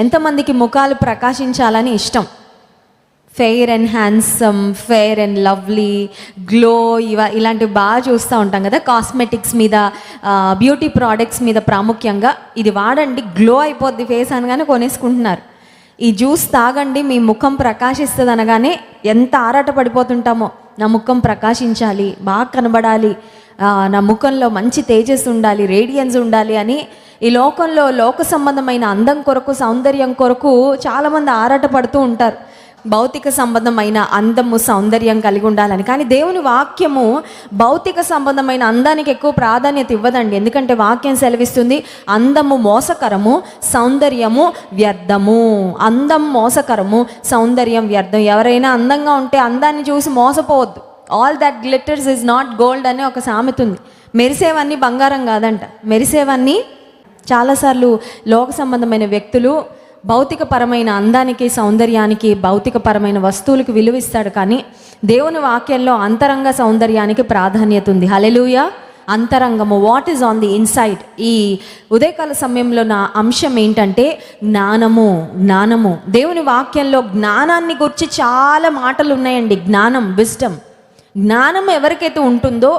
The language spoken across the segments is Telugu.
ఎంతమందికి ముఖాలు ప్రకాశించాలని ఇష్టం? Fair and handsome, fair and lovely, glow, ఇలాంటివి బాగా చూస్తూ ఉంటాం కదా. కాస్మెటిక్స్ మీద, బ్యూటీ ప్రోడక్ట్స్ మీద ప్రాముఖ్యంగా ఇది వాడండి గ్లో అయిపోద్ది ఫేస్ అనగానే కొనేసుకుంటున్నారు. ఈ జ్యూస్ తాగండి మీ ముఖం ప్రకాశిస్తుంది అనగానే ఎంత ఆరాట పడిపోతుంటామో. నా ముఖం ప్రకాశించాలి, బాగా కనబడాలి, నా ముఖంలో మంచి తేజస్సు ఉండాలి, రేడియన్స్ ఉండాలి అని ఈ లోకంలో లోక సంబంధమైన అందం కొరకు, సౌందర్యం కొరకు చాలామంది ఆరాట పడుతూ ఉంటారు. భౌతిక సంబంధమైన అందము, సౌందర్యం కలిగి ఉండాలని. కానీ దేవుని వాక్యము భౌతిక సంబంధమైన అందానికి ఎక్కువ ప్రాధాన్యత ఇవ్వదండి. ఎందుకంటే వాక్యం సెలవిస్తుంది, అందము మోసకరము, సౌందర్యము వ్యర్థము. అందం మోసకరము, సౌందర్యం వ్యర్థం. ఎవరైనా అందంగా ఉంటే అందాన్ని చూసి మోసపోవద్దు. All that glitters is not gold అనే ఒక సామెత ఉంది. మెరిసేవన్నీ బంగారం కాదంట. మెరిసేవన్నీ చాలాసార్లు లోక సంబంధమైన వ్యక్తులు భౌతికపరమైన అందానికి, సౌందర్యానికి, భౌతికపరమైన వస్తువులకు విలువిస్తాడు. కానీ దేవుని వాక్యంలో అంతరంగ సౌందర్యానికి ప్రాధాన్యత ఉంది. హల్లెలూయా. అంతరంగము, what is on the inside. ఈ ఉదయకాల సమయంలో నా అంశం ఏంటంటే జ్ఞానము. దేవుని వాక్యంలో జ్ఞానాన్ని గురించి చాలా మాటలు ఉన్నాయండి. జ్ఞానం, విజ్డమ్. జ్ఞానం ఎవరికైతే ఉంటుందో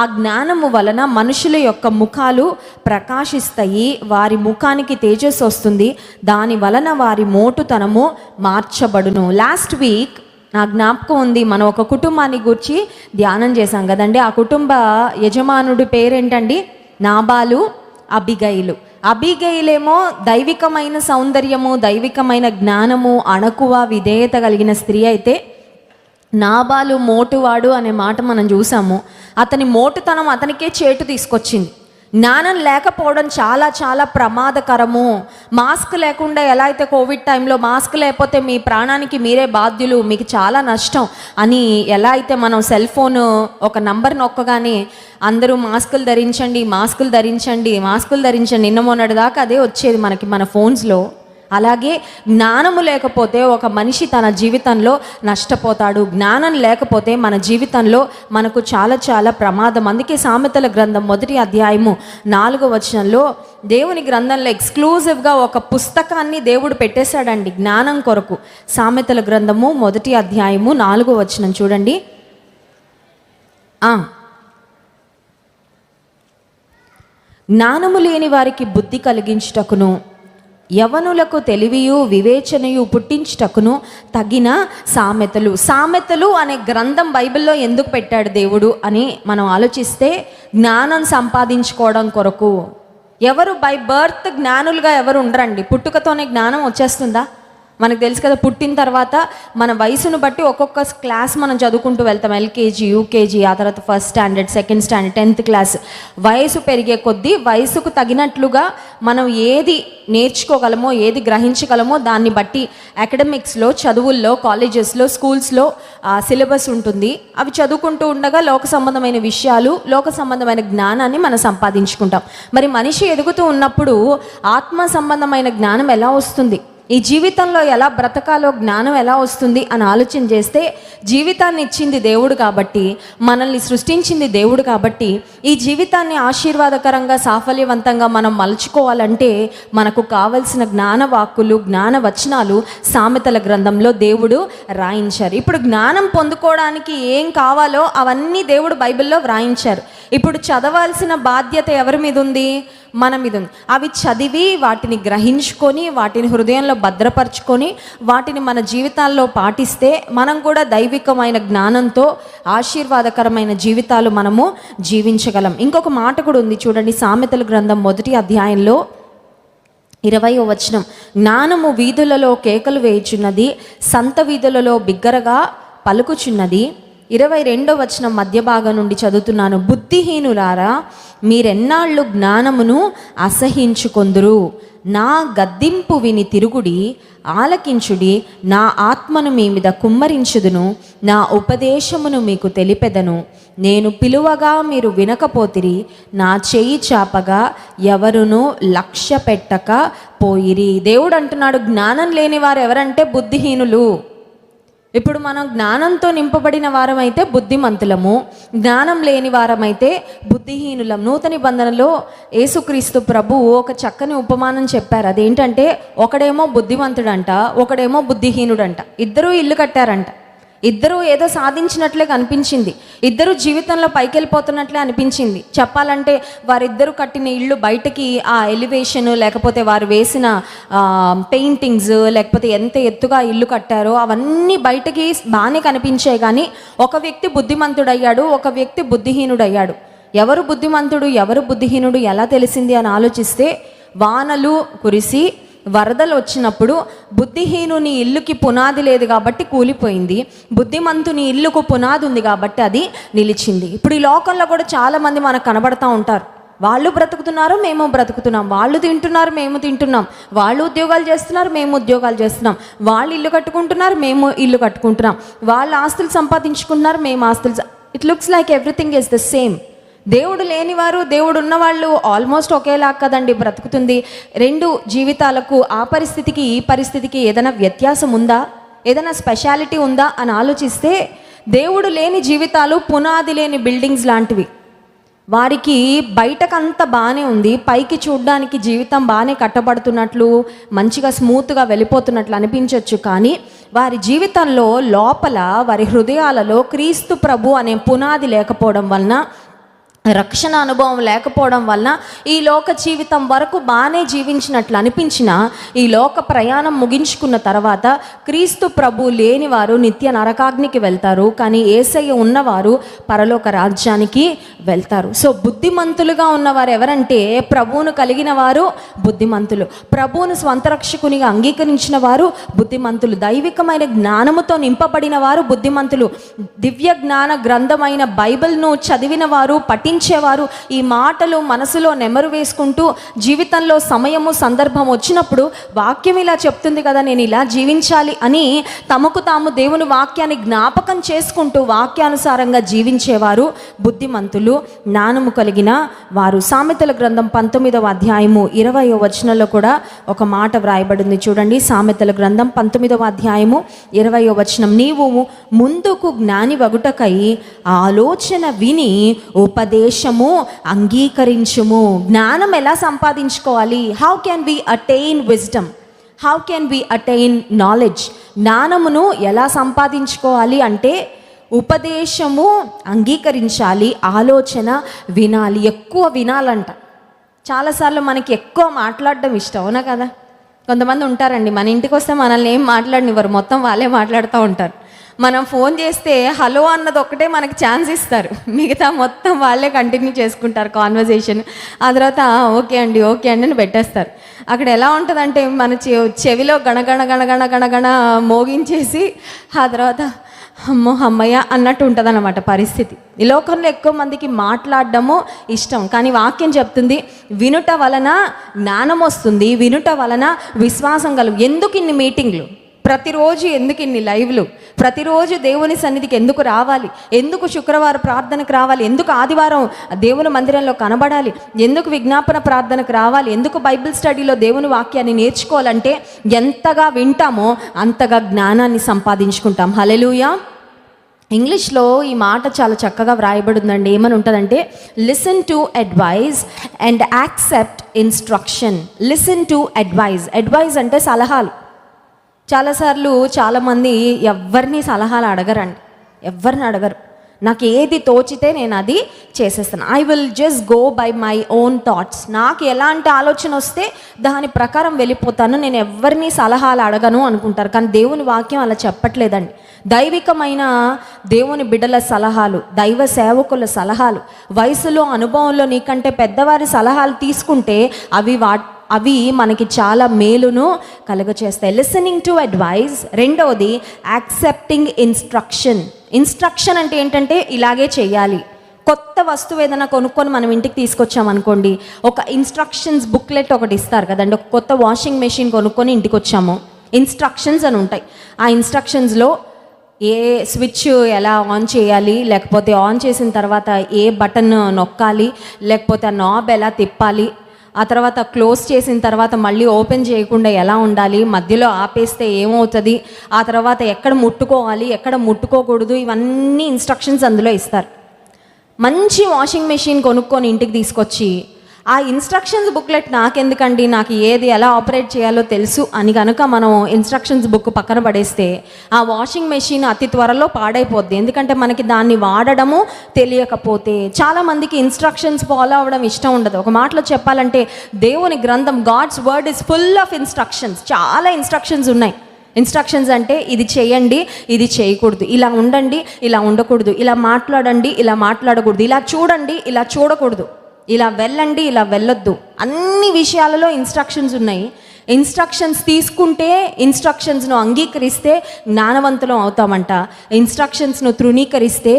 ఆ జ్ఞానము వలన మనుషుల యొక్క ముఖాలు ప్రకాశిస్తాయి, వారి ముఖానికి తేజస్సు వస్తుంది, దాని వలన వారి మోటుతనము మార్చబడును. లాస్ట్ వీక్ నా జ్ఞాపకం ఉంది, మనం ఒక కుటుంబాన్ని గురించి ధ్యానం చేశాం కదండి. ఆ కుటుంబ యజమానుడి పేరేంటండి? నాబాలు, అబిగయిలు. అబిగయిలేమో దైవికమైన సౌందర్యము, దైవికమైన జ్ఞానము, అణకువ, విధేయత కలిగిన స్త్రీ అయితే నాబాలు మోటువాడు అనే మాట మనం చూసాము. అతని మోటుతనం అతనికే చేటు తీసుకొచ్చింది. జ్ఞానం లేకపోవడం చాలా చాలా ప్రమాదకరము. మాస్క్ లేకుండా ఎలా అయితే కోవిడ్ టైంలో మాస్క్ లేకపోతే మీ ప్రాణానికి మీరే బాధ్యులు, మీకు చాలా నష్టం అని ఎలా అయితే మనం సెల్ ఫోన్ ఒక నంబర్ నొక్కగానే అందరూ మాస్కులు ధరించండి నిన్న మొన్నటి దాకా అదే వచ్చేది మనకి మన ఫోన్స్లో. అలాగే జ్ఞానము లేకపోతే ఒక మనిషి తన జీవితంలో నష్టపోతాడు. జ్ఞానం లేకపోతే మన జీవితంలో మనకు చాలా చాలా ప్రమాదం. అందుకే సామెతల గ్రంథం 1వ అధ్యాయము 4వ వచనంలో దేవుని గ్రంథంలో ఎక్స్క్లూజివ్గా ఒక పుస్తకాన్ని దేవుడు పెట్టేశాడండి జ్ఞానం కొరకు. సామెతల గ్రంథము 1వ అధ్యాయము 4వ వచనం చూడండి. జ్ఞానము లేని వారికి బుద్ధి కలిగించుటకును, యవనులకు తెలివియు వివేచనయు పుట్టించుటకును తగిన సామెతలు అనే గ్రంథం బైబిల్లో ఎందుకు పెట్టాడు దేవుడు అని మనం ఆలోచిస్తే, జ్ఞానం సంపాదించుకోవడం కొరకు. ఎవరు బై బర్త్ జ్ఞానులుగా ఎవరు ఉండరండి. పుట్టుకతోనే జ్ఞానం వచ్చేస్తుందా? మనకు తెలుసు కదా, పుట్టిన తర్వాత మన వయసును బట్టి ఒక్కొక్క క్లాస్ మనం చదువుకుంటూ వెళ్తాం. ఎల్కేజీ, యూకేజీ, ఆ తర్వాత first standard, second standard, 10th class. వయసు పెరిగే కొద్దీ వయసుకు తగినట్లుగా మనం ఏది నేర్చుకోగలమో, ఏది గ్రహించగలమో దాన్ని బట్టి అకాడమిక్స్లో, చదువుల్లో, కాలేజెస్లో, స్కూల్స్లో సిలబస్ ఉంటుంది. అవి చదువుకుంటూ ఉండగా లోక సంబంధమైన విషయాలు, లోక సంబంధమైన జ్ఞానాన్ని మనం సంపాదించుకుంటాం. మరి మనిషి ఎదుగుతూ ఉన్నప్పుడు ఆత్మ సంబంధమైన జ్ఞానం ఎలా వస్తుంది? ఈ జీవితంలో ఎలా బ్రతకాలో జ్ఞానం ఎలా వస్తుంది అని ఆలోచన చేస్తే, జీవితాన్ని ఇచ్చింది దేవుడు కాబట్టి, మనల్ని సృష్టించింది దేవుడు కాబట్టి, ఈ జీవితాన్ని ఆశీర్వాదకరంగా, సాఫల్యవంతంగా మనం మలుచుకోవాలంటే మనకు కావలసిన జ్ఞానవాక్కులు, జ్ఞాన వచనాలు సామెతల గ్రంథంలో దేవుడు రాయించారు. ఇప్పుడు జ్ఞానం పొందుకోవడానికి ఏం కావాలో అవన్నీ దేవుడు బైబిల్లో వ్రాయించారు. ఇప్పుడు చదవాల్సిన బాధ్యత ఎవరి మీద ఉంది? మన మీద ఉంది. అవి చదివి వాటిని గ్రహించుకొని, వాటిని హృదయంలో భద్రపరుచుకొని, వాటిని మన జీవితాల్లో పాటిస్తే మనం కూడా దైవికమైన జ్ఞానంతో ఆశీర్వాదకరమైన జీవితాలు మనము జీవించగలం. ఇంకొక మాట కూడా ఉంది చూడండి, సామెతల గ్రంథం 1వ అధ్యాయంలో 20వ వచనం. జ్ఞానము వీధులలో కేకలు వేయుచున్నది, సంత వీధులలో బిగ్గరగా పలుకుచున్నది. 22వ వచనం మధ్య భాగం నుండి చదువుతున్నాను. బుద్ధిహీనులారా, మీరెన్నాళ్ళు జ్ఞానమును అసహించుకొందురు? నా గద్దింపు విని తిరుగుడి, ఆలకించుడి. నా ఆత్మను మీ మీద కుమ్మరించుదును, నా ఉపదేశమును మీకు తెలిపెదను. నేను పిలువగా మీరు వినకపోతిరి, నా చెయ్యి చాపగా ఎవరును లక్ష్య పెట్టక పోయిరి. దేవుడు అంటున్నాడు, జ్ఞానం లేని వారు ఎవరంటే బుద్ధిహీనులు. ఇప్పుడు మనం జ్ఞానంతో నింపబడిన వారమైతే బుద్ధిమంతులము, జ్ఞానం లేని వారమైతే బుద్ధిహీనులం. నూతన నిబంధనలో యేసుక్రీస్తు ప్రభువు ఒక చక్కని ఉపమానం చెప్పారు. అదేంటంటే, ఒకడేమో బుద్ధిమంతుడంట, ఒకడేమో బుద్ధిహీనుడంట. ఇద్దరూ ఇల్లు కట్టారంట. ఇద్దరూ ఏదో సాధించినట్లే కనిపించింది, ఇద్దరు జీవితంలో పైకి వెళ్ళిపోతున్నట్లే అనిపించింది. చెప్పాలంటే వారిద్దరూ కట్టిన ఇల్లు బయటకి ఆ ఎలివేషన్, లేకపోతే వారు వేసిన పెయింటింగ్స్, లేకపోతే ఎంత ఎత్తుగా ఇల్లు కట్టారో అవన్నీ బయటకి బాగానే కనిపించాయి. కానీ ఒక వ్యక్తి బుద్ధిమంతుడయ్యాడు, ఒక వ్యక్తి బుద్ధిహీనుడయ్యాడు. ఎవరు బుద్ధిమంతుడు ఎవరు బుద్ధిహీనుడు ఎలా తెలిసింది అని ఆలోచిస్తే, వానలు కురిసి వరదలు వచ్చినప్పుడు బుద్ధిహీనుని ఇల్లుకి పునాది లేదు కాబట్టి కూలిపోయింది, బుద్ధిమంతుని ఇల్లుకు పునాది ఉంది కాబట్టి అది నిలిచింది. ఇప్పుడు ఈ లోకంలో కూడా చాలామంది మనకు కనబడతా ఉంటారు. వాళ్ళు బ్రతుకుతున్నారు, మేము బ్రతుకుతున్నాం. వాళ్ళు తింటున్నారు, మేము తింటున్నాం. వాళ్ళు ఉద్యోగాలు చేస్తున్నారు, మేము ఉద్యోగాలు చేస్తున్నాం. వాళ్ళు ఇల్లు కట్టుకుంటున్నారు, మేము ఇల్లు కట్టుకుంటున్నాం. వాళ్ళు ఆస్తులు సంపాదించుకుంటున్నారు, మేము ఆస్తులు. It looks like everything is the same. దేవుడు లేనివారు, దేవుడు ఉన్నవాళ్ళు ఆల్మోస్ట్ ఒకేలా కదండి బ్రతుకుతుంది. రెండు జీవితాలకు, ఆ పరిస్థితికి ఈ పరిస్థితికి ఏదైనా వ్యత్యాసం ఉందా, ఏదైనా స్పెషాలిటీ ఉందా అని ఆలోచిస్తే, దేవుడు లేని జీవితాలు పునాది లేని బిల్డింగ్స్ లాంటివి. వారికి బయటకంతా బాగానే ఉంది, పైకి చూడడానికి జీవితం బాగానే కట్టబడుతున్నట్లు, మంచిగా స్మూత్గా వెళ్ళిపోతున్నట్లు అనిపించవచ్చు. కానీ వారి జీవితంలో లోపల, వారి హృదయాలలో క్రీస్తు ప్రభు అనే పునాది లేకపోవడం వలన, రక్షణ అనుభవం లేకపోవడం వలన ఈ లోక జీవితం వరకు బాగానే జీవించినట్లు అనిపించిన, ఈ లోక ప్రయాణం ముగించుకున్న తర్వాత క్రీస్తు ప్రభు లేని వారు నిత్య నరకాగ్నికి వెళ్తారు, కానీ యేసయ్య ఉన్నవారు పరలోక రాజ్యానికి వెళ్తారు. సో బుద్ధిమంతులుగా ఉన్నవారు ఎవరంటే, ప్రభువును కలిగిన వారు బుద్ధిమంతులు, ప్రభువును స్వంత రక్షకునిగా అంగీకరించిన వారు బుద్ధిమంతులు, దైవికమైన జ్ఞానముతో నింపబడిన వారు బుద్ధిమంతులు, దివ్య జ్ఞాన గ్రంథమైన బైబిల్ను చదివిన వారు, పఠించేవారు, ఈ మాటలు మనసులో నెమరు వేసుకుంటూ జీవితంలో సమయము సందర్భం వచ్చినప్పుడు వాక్యం ఇలా చెప్తుంది కదా, నేను ఇలా జీవించాలి అని తమకు తాము దేవుని వాక్యాన్ని జ్ఞాపకం చేసుకుంటూ వాక్యానుసారంగా జీవించేవారు బుద్ధిమంతులు, జ్ఞానము కలిగిన వారు. సామెతల గ్రంథం 19వ అధ్యాయము 20వ వచనంలో కూడా ఒక మాట వ్రాయబడింది చూడండి. సామెతల గ్రంథం 19వ అధ్యాయము 20వ వచనం, నీవు ముందుకు జ్ఞాని వగుటకై ఆలోచన విని ఉపదేశము అంగీకరించుము. జ్ఞానం ఎలా సంపాదించుకోవాలి? How can we attain wisdom? How can we attain knowledge? జ్ఞానమును ఎలా సంపాదించుకోవాలి అంటే, ఉపదేశము అంగీకరించాలి, ఆలోచన వినాలి. ఎక్కువ వినాలంట. చాలాసార్లు మనకి ఎక్కువ మాట్లాడడం ఇష్టం, అవునా కదా? కొంతమంది ఉంటారండి, మన ఇంటికి వస్తే మనల్ని ఏం మాట్లాడనివ్వరు, మొత్తం వాళ్ళే మాట్లాడుతూ ఉంటారు. మనం ఫోన్ చేస్తే హలో అన్నది ఒక్కటే మనకి ఛాన్స్ ఇస్తారు, మిగతా మొత్తం వాళ్ళే కంటిన్యూ చేసుకుంటారు కాన్వర్జేషన్. ఆ తర్వాత ఓకే అండి అని పెట్టేస్తారు. అక్కడ ఎలా ఉంటుందంటే, మన చెవిలో గణగణ గణగణ గణగణ మోగించేసి ఆ తర్వాత అమ్మయ్య అన్నట్టు ఉంటుంది అన్నమాట పరిస్థితి. ఈ లోకంలో ఎక్కువ మందికి మాట్లాడడము ఇష్టం, కానీ వాక్యం చెప్తుంది వినుట వలన జ్ఞానం వస్తుంది, వినుట వలన విశ్వాసం కలుగు. ఎందుకు ఇన్ని మీటింగ్లు ప్రతిరోజు, ఎందుకు ఇన్ని లైవ్లు ప్రతిరోజు, దేవుని సన్నిధికి ఎందుకు రావాలి, ఎందుకు శుక్రవారం ప్రార్థనకు రావాలి, ఎందుకు ఆదివారం దేవుని మందిరంలో కనబడాలి, ఎందుకు విజ్ఞాపన ప్రార్థనకు రావాలి, ఎందుకు బైబిల్ స్టడీలో దేవుని వాక్యాన్ని నేర్చుకోవాలంటే, ఎంతగా వింటామో అంతగా జ్ఞానాన్ని సంపాదించుకుంటాం. హల్లెలూయా. ఇంగ్లీష్లో ఈ మాట చాలా చక్కగా వ్రాయబడిందండి. ఏమని ఉంటుందంటే, listen to advice and accept instruction. Listen to advice. Advice అంటే సలహాలు. చాలాసార్లు చాలామంది ఎవరిని సలహాలు అడగరండి, ఎవరిని అడగరు. నాకు ఏది తోచితే నేను అది చేసేస్తాను. I will just go by my own thoughts. నాకు ఎలాంటి ఆలోచన వస్తే దాని ప్రకారం వెళ్ళిపోతాను, నేను ఎవరిని సలహాలు అడగను అనుకుంటారు. కానీ దేవుని వాక్యం అలా చెప్పట్లేదండి. దైవికమైన దేవుని బిడ్డల సలహాలు, దైవ సేవకుల సలహాలు, వయసులో అనుభవంలో నీకంటే పెద్దవారి సలహాలు తీసుకుంటే అవి మనకి చాలా మేలును కలుగచేస్తాయి. Listening to advice. రెండవది యాక్సెప్టింగ్ ఇన్స్ట్రక్షన్. ఇన్స్ట్రక్షన్ అంటే ఏంటంటే, ఇలాగే చేయాలి. కొత్త వస్తువు ఏదైనా కొనుక్కొని మనం ఇంటికి తీసుకొచ్చామనుకోండి, ఒక ఇన్స్ట్రక్షన్స్ బుక్లెట్ ఒకటి ఇస్తారు కదండి. ఒక కొత్త వాషింగ్ మెషిన్ కొనుక్కొని ఇంటికి వచ్చాము, ఇన్స్ట్రక్షన్స్ అని ఉంటాయి. ఆ ఇన్స్ట్రక్షన్స్లో ఏ స్విచ్ ఎలా ఆన్ చేయాలి, లేకపోతే ఆన్ చేసిన తర్వాత ఏ బటన్ నొక్కాలి, లేకపోతే ఆ నాబ్ ఎలా తిప్పాలి, ఆ తర్వాత క్లోజ్ చేసిన తర్వాత మళ్ళీ ఓపెన్ చేయకుండా ఎలా ఉండాలి, మధ్యలో ఆపేస్తే ఏమవుతుంది, ఆ తర్వాత ఎక్కడ ముట్టుకోవాలి ఎక్కడ ముట్టుకోకూడదు, ఇవన్నీ ఇన్స్ట్రక్షన్స్ అందులో ఇస్తారు. మంచి వాషింగ్ మెషిన్ కొనుక్కొని ఇంటికి తీసుకొచ్చి ఆ ఇన్స్ట్రక్షన్స్ బుక్లెట్ నాకెందుకండి, నాకు ఏది ఎలా ఆపరేట్ చేయాలో తెలుసు అని కనుక మనం ఇన్స్ట్రక్షన్స్ బుక్ పక్కన పడేస్తే ఆ వాషింగ్ మెషిన్ అతి త్వరలో పాడైపోద్ది. ఎందుకంటే మనకి దాన్ని వాడడము తెలియకపోతే. చాలామందికి ఇన్స్ట్రక్షన్స్ ఫాలో అవ్వడం ఇష్టం ఉండదు. ఒక మాటలో చెప్పాలంటే దేవుని గ్రంథం God's word is full of instructions. చాలా ఇన్స్ట్రక్షన్స్ ఉన్నాయి. ఇన్స్ట్రక్షన్స్ అంటే ఇది చేయండి, ఇది చేయకూడదు, ఇలా ఉండండి, ఇలా ఉండకూడదు, ఇలా మాట్లాడండి, ఇలా మాట్లాడకూడదు, ఇలా చూడండి, ఇలా చూడకూడదు, ఇలా వెళ్ళండి, ఇలా వెళ్ళొద్దు, అన్ని విషయాలలో ఇన్స్ట్రక్షన్స్ ఉన్నాయి. ఇన్స్ట్రక్షన్స్ తీసుకుంటే, ఇన్స్ట్రక్షన్స్ను అంగీకరిస్తే జ్ఞానవంతులం అవుతామంట. ఇన్స్ట్రక్షన్స్ను తృణీకరిస్తే,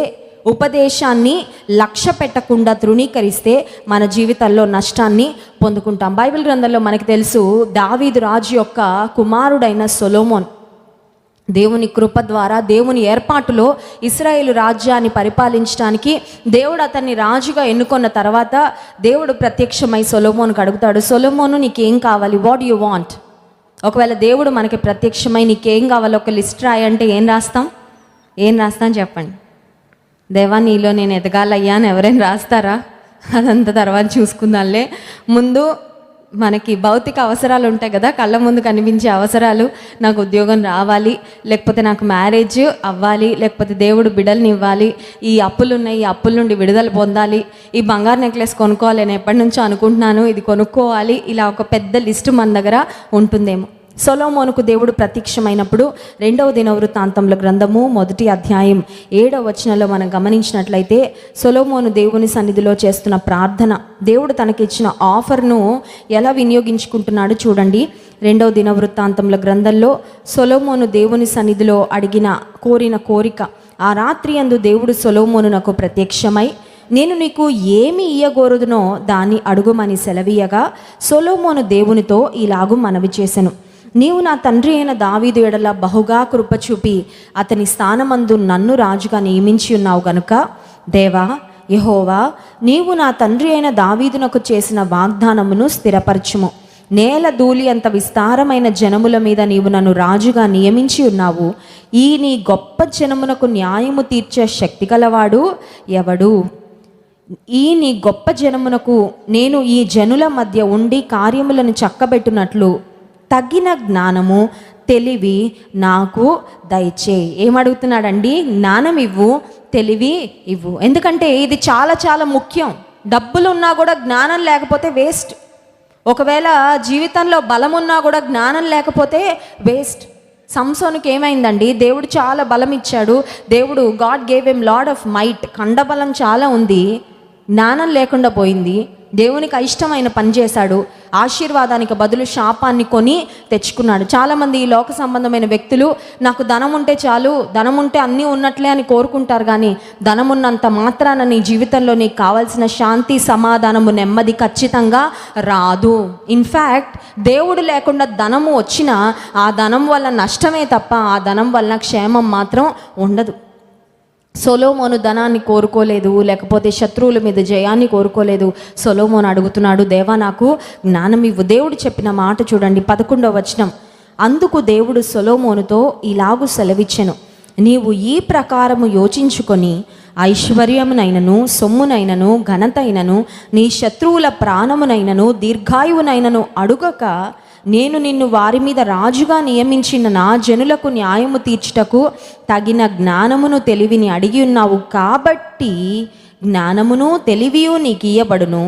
ఉపదేశాన్ని లక్ష్య పెట్టకుండా తృణీకరిస్తే మన జీవితాల్లో నష్టాన్ని పొందుకుంటాం. బైబిల్ గ్రంథంలో మనకు తెలుసు, దావీదు రాజు యొక్క కుమారుడైన సొలొమోన్ దేవుని కృప ద్వారా, దేవుని ఏర్పాటులో ఇశ్రాయేలు రాజ్యాన్ని పరిపాలించడానికి దేవుడు అతన్ని రాజుగా ఎన్నుకున్న తర్వాత దేవుడు ప్రత్యక్షమై సొలొమోనుకు అడుగుతాడు, సొలొమోను నీకేం కావాలి, వాట్ యు వాంట్? ఒకవేళ దేవుడు మనకి ప్రత్యక్షమై నీకేం కావాలో ఒక లిస్ట్ రాయంటే ఏం రాస్తాం చెప్పండి. దేవా నీలో నేను ఎదగాలయ్యా అని ఎవరైనా రాస్తారా? అదంతా తర్వాత చూసుకుందాంలే. ముందు మనకి భౌతిక అవసరాలు ఉంటాయి కదా, కళ్ళ ముందు కనిపించే అవసరాలు. నాకు ఉద్యోగం రావాలి, లేకపోతే నాకు మ్యారేజ్ అవ్వాలి, లేకపోతే దేవుడు బిడ్డల్ని ఇవ్వాలి, ఈ అప్పులు ఉన్నాయి, ఈ అప్పుల నుండి విడుదల పొందాలి, ఈ బంగారు నెక్లెస్ కొనుక్కోవాలి, నేను ఎప్పటి నుంచో అనుకుంటున్నాను, ఇది కొనుక్కోవాలి. ఇలా ఒక పెద్ద లిస్టు మన దగ్గర ఉంటుందేమో. సొలొమోనుకు దేవుడు ప్రత్యక్షమైనప్పుడు 2వ దినవృత్తాంతముల గ్రంథము 1వ అధ్యాయం 7వ వచనంలో మనం గమనించినట్లయితే సొలొమోను దేవుని సన్నిధిలో చేస్తున్న ప్రార్థన, దేవుడు తనకిచ్చిన ఆఫర్ను ఎలా వినియోగించుకుంటున్నాడు చూడండి. 2వ దినవృత్తాంతముల గ్రంథంలో సొలొమోను దేవుని సన్నిధిలో కోరిన కోరిక, ఆ రాత్రి యందు దేవుడు సొలొమోనునకు ప్రత్యక్షమై, నేను నీకు ఏమి ఇయ్యగోరుదునో దాన్ని అడుగుమని సెలవీయగా, సొలొమోను దేవునితో ఇలాగు మనవి చేసెను, నీవు నా తండ్రి అయిన దావీదు ఎడల బహుగా కృప చూపి అతని స్థానమందు నన్ను రాజుగా నియమించి ఉన్నావు గనుక, దేవా యెహోవా, నీవు నా తండ్రి అయిన దావీదునకు చేసిన వాగ్దానమును స్థిరపరచుము. నేల ధూళి అంత విస్తారమైన జనముల మీద నీవు నన్ను రాజుగా నియమించి ఉన్నావు. ఈ నీ గొప్ప జనమునకు న్యాయము తీర్చే శక్తి గలవాడు ఎవడు? ఈ నీ గొప్ప జనమునకు నేను ఈ జనుల మధ్య ఉండి కార్యములను చక్కబెట్టునట్లు తగిన జ్ఞానము తెలివి నాకు దయచేయి. ఏమడుగుతున్నాడండి? జ్ఞానం ఇవ్వు, తెలివి ఇవ్వు. ఎందుకంటే ఇది చాలా చాలా ముఖ్యం. డబ్బులు ఉన్నా కూడా జ్ఞానం లేకపోతే వేస్ట్. ఒకవేళ జీవితంలో బలం ఉన్నా కూడా జ్ఞానం లేకపోతే వేస్ట్. సంసోనుకి ఏమైందండి? దేవుడు చాలా బలం ఇచ్చాడు. దేవుడు god gave him lot of might, కండబలం చాలా ఉంది. జ్ఞానం లేకుండా పోయింది. దేవునికి ఇష్టమైన పని చేశాడు, ఆశీర్వాదానికి బదులు శాపాన్ని కొని తెచ్చుకున్నాడు. చాలామంది ఈ లోక సంబంధమైన వ్యక్తులు నాకు ధనం ఉంటే చాలు, ధనం ఉంటే అన్నీ ఉన్నట్లే అని కోరుకుంటారు. కానీ ధనం ఉన్నంత మాత్రాన నీ జీవితంలో నీకు కావాల్సిన శాంతి, సమాధానము, నెమ్మది ఖచ్చితంగా రాదు. ఇన్ఫ్యాక్ట్ దేవుడు లేకుండా ధనము వచ్చినా ఆ ధనం వల్ల నష్టమే తప్ప ఆ ధనం వల్ల క్షేమం మాత్రం ఉండదు. సొలొమోను ధనాన్ని కోరుకోలేదు, లేకపోతే శత్రువుల మీద జయాన్ని కోరుకోలేదు. సొలొమోను అడుగుతున్నాడు, దేవా నాకు జ్ఞానం ఇవ్వు. దేవుడు చెప్పిన మాట చూడండి, 11వ వచనం. అందుకు దేవుడు సొలొమోనుతో ఇలాగు సెలవిచ్చెను, నీవు ఈ ప్రకారము యోచించుకొని ఐశ్వర్యమునైనను, సొమ్మునైనను, ఘనతైనను, నీ శత్రువుల ప్రాణమునైనను, దీర్ఘాయువునైనను అడుగక, నేను నిన్ను వారి మీద రాజుగా నియమించిన నా జనులకు న్యాయము తీర్చుటకు తగిన జ్ఞానమును, తెలివిని అడిగి ఉన్నావు. కాబట్టి జ్ఞానమును తెలివియు నీకు ఇయ్యబడును.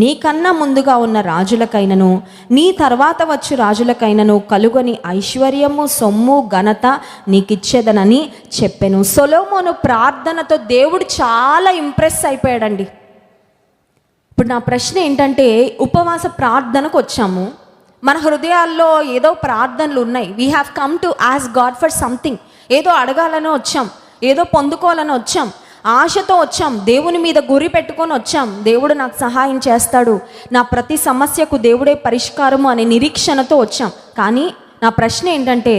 నీకన్నా ముందుగా ఉన్న రాజులకైనను నీ తర్వాత వచ్చు రాజులకైనను కలుగని ఐశ్వర్యము, సొమ్ము, ఘనత నీకిచ్చేదనని చెప్పెను. సొలొమోను ప్రార్థనతో దేవుడు చాలా ఇంప్రెస్ అయిపోయాడండి. ఇప్పుడు నా ప్రశ్న ఏంటంటే, ఉపవాస ప్రార్థనకు వచ్చాము, మన హృదయాల్లో ఏదో ప్రార్థనలు ఉన్నాయి. We have come to ask God for something. ఏదో అడగాలని వచ్చాం, ఏదో పొందుకోవాలని వచ్చాం, ఆశతో వచ్చాం, దేవుని మీద గురి పెట్టుకొని వచ్చాం. దేవుడు నాకు సహాయం చేస్తాడు, నా ప్రతి సమస్యకు దేవుడే పరిష్కారము అనే నిరీక్షణతో వచ్చాం. కానీ నా ప్రశ్న ఏంటంటే,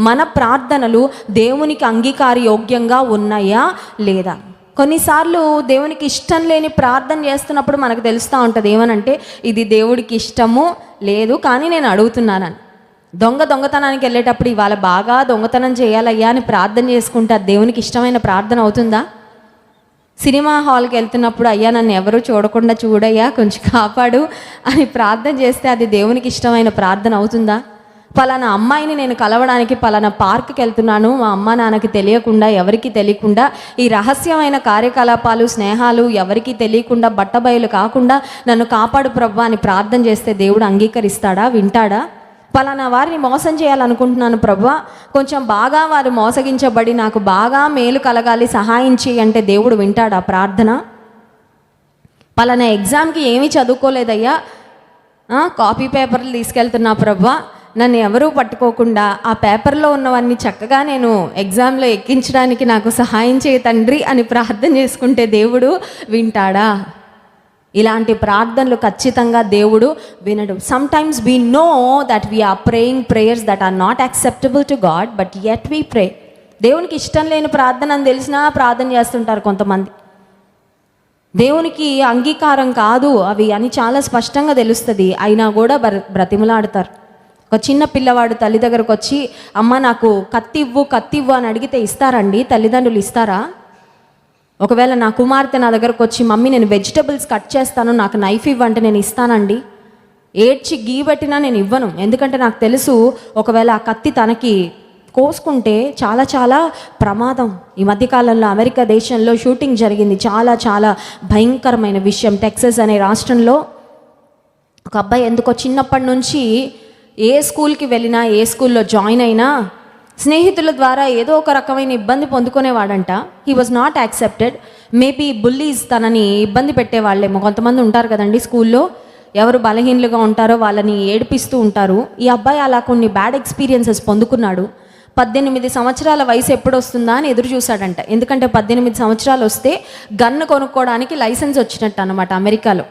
మన ప్రార్థనలు దేవునికి అంగీకారయోగ్యంగా ఉన్నాయా లేదా? కొన్నిసార్లు దేవునికి ఇష్టం లేని ప్రార్థన చేస్తున్నప్పుడు మనకు తెలుస్తూ ఉంటుంది ఏమనంటే ఇది దేవుడికి ఇష్టము లేదు కానీ నేను అడుగుతున్నానని. దొంగతనానికి వెళ్ళేటప్పుడు ఇవాళ బాగా దొంగతనం చేయాలయ్యా అని ప్రార్థన చేసుకుంటే అది దేవునికి ఇష్టమైన ప్రార్థన అవుతుందా? సినిమా హాల్కి వెళ్తున్నప్పుడు అయ్యా నన్ను ఎవరూ చూడకుండా చూడయ్యా కొంచెం కాపాడు అని ప్రార్థన చేస్తే అది దేవునికి ఇష్టమైన ప్రార్థన అవుతుందా? పలానా అమ్మాయిని నేను కలవడానికి పలానా పార్క్కి వెళ్తున్నాను, మా అమ్మ నాన్నకి తెలియకుండా, ఎవరికి తెలియకుండా, ఈ రహస్యమైన కార్యకలాపాలు స్నేహాలు ఎవరికి తెలియకుండా బట్టబయలు కాకుండా నన్ను కాపాడు ప్రభువా అని ప్రార్థన చేస్తే దేవుడు అంగీకరిస్తాడా, వింటాడా? పలానా వారిని మోసం చేయాలనుకుంటున్నాను ప్రభువా, కొంచెం బాగా వారు మోసగించబడి నాకు బాగా మేలు కలగాలి, సహాయం చేయి అంటే దేవుడు వింటాడా ప్రార్థన? పలానా ఎగ్జామ్కి ఏమీ చదువుకోలేదయ్యా, కాపీ పేపర్లు తీసుకెళ్తున్నా ప్రభువా, నన్ను ఎవరూ పట్టుకోకుండా ఆ పేపర్లో ఉన్నవన్నీ చక్కగా నేను ఎగ్జామ్లో ఎక్కించడానికి నాకు సహాయం చేయి తండ్రి అని ప్రార్థన చేసుకుంటే దేవుడు వింటాడా? ఇలాంటి ప్రార్థనలు ఖచ్చితంగా దేవుడు వినడు. Sometimes we know that we are praying prayers that are not acceptable to God, but yet we pray. దేవునికి ఇష్టం లేని ప్రార్థన అని తెలిసినా ప్రార్థన చేస్తుంటారు కొంతమంది. దేవునికి అంగీకారం కాదు అవి అని చాలా స్పష్టంగా తెలుస్తుంది, అయినా కూడా బ్రతిమలాడతారు. ఒక చిన్న పిల్లవాడు తల్లి దగ్గరకు వచ్చి అమ్మ నాకు కత్తి ఇవ్వు అని అడిగితే ఇస్తారండి? తల్లిదండ్రులు ఇస్తారా? ఒకవేళ నా కుమార్తె నా దగ్గరకు వచ్చి మమ్మీ నేను వెజిటబుల్స్ కట్ చేస్తాను నాకు నైఫ్ ఇవ్వంటే నేను ఇస్తానండి? ఏడ్చి గీబెట్టినా నేను ఇవ్వను, ఎందుకంటే నాకు తెలుసు ఒకవేళ ఆ కత్తి తనకి కోసుకుంటే చాలా చాలా ప్రమాదం. ఈ మధ్యకాలంలో అమెరికా దేశంలో షూటింగ్ జరిగింది, చాలా చాలా భయంకరమైన విషయం. టెక్సస్ అనే రాష్ట్రంలో ఒక అబ్బాయి ఎందుకో చిన్నప్పటి నుంచి ఏ స్కూల్కి వెళ్ళినా ఏ స్కూల్లో జాయిన్ అయినా స్నేహితుల ద్వారా ఏదో ఒక రకమైన ఇబ్బంది పొందుకునేవాడంట. He was not accepted. Maybe bullies తనని ఇబ్బంది పెట్టేవాళ్ళేమో. కొంతమంది ఉంటారు కదండి స్కూల్లో, ఎవరు బలహీనులుగా ఉంటారో వాళ్ళని ఏడిపిస్తూ ఉంటారు. ఈ అబ్బాయి అలా కొన్ని బ్యాడ్ ఎక్స్పీరియన్సెస్ పొందుకున్నాడు. 18 సంవత్సరాల వయసు ఎప్పుడు వస్తుందా అని ఎదురు చూశాడంట. ఎందుకంటే 18 సంవత్సరాలు వస్తే గన్ను కొనుక్కోవడానికి లైసెన్స్ వచ్చినట్టు అనమాట అమెరికాలో.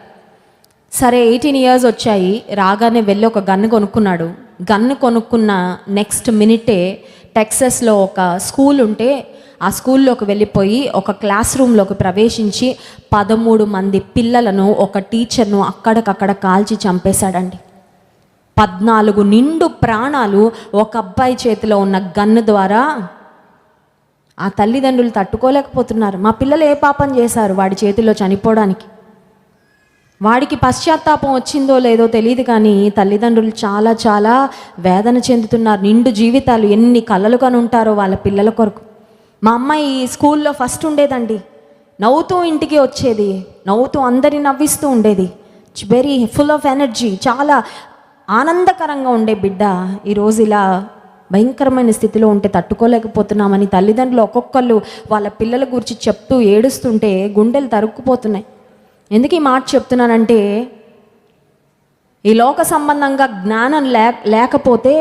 సరే 18 ఇయర్స్ వచ్చాయి, రాగానే వెళ్ళి ఒక గన్ను కొనుక్కున్నాడు. గన్ను కొనుక్కున్న నెక్స్ట్ మినిటే టెక్సస్లో ఒక స్కూల్ ఉంటే ఆ స్కూల్లోకి వెళ్ళిపోయి ఒక క్లాస్ రూమ్లోకి ప్రవేశించి 13 మంది పిల్లలను ఒక టీచర్ను అక్కడికక్కడ కాల్చి చంపేశాడండి. 14 నిండు ప్రాణాలు ఒక అబ్బాయి చేతిలో ఉన్న గన్ను ద్వారా. ఆ తల్లిదండ్రులు తట్టుకోలేకపోతున్నారు. మా పిల్లలు ఏ పాపం చేశారు వాడి చేతిలో చనిపోవడానికి? వాడికి పశ్చాత్తాపం వచ్చిందో లేదో తెలియదు కానీ తల్లిదండ్రులు చాలా చాలా వేదన చెందుతున్నారు. నిండు జీవితాలు ఎన్ని కలలు కని ఉంటారో వాళ్ళ పిల్లల కొరకు. మా అమ్మాయి స్కూల్లో ఫస్ట్ ఉండేదండి, నవ్వుతూ ఇంటికి వచ్చేది, నవ్వుతూ అందరిని నవ్విస్తూ ఉండేది, వెరీ ఫుల్ ఆఫ్ ఎనర్జీ, చాలా ఆనందకరంగా ఉండే బిడ్డ ఈరోజు ఇలా భయంకరమైన స్థితిలో ఉంటే తట్టుకోలేకపోతున్నామని తల్లిదండ్రులు ఒక్కొక్కళ్ళు వాళ్ళ పిల్లల గురించి చెప్తూ ఏడుస్తుంటే గుండెలు తరుక్కుపోతున్నాయి. ఎందుకు ఈ మాట చెప్తున్నానంటే ఈ లోక సంబంధంగా జ్ఞానం లేకపోతే,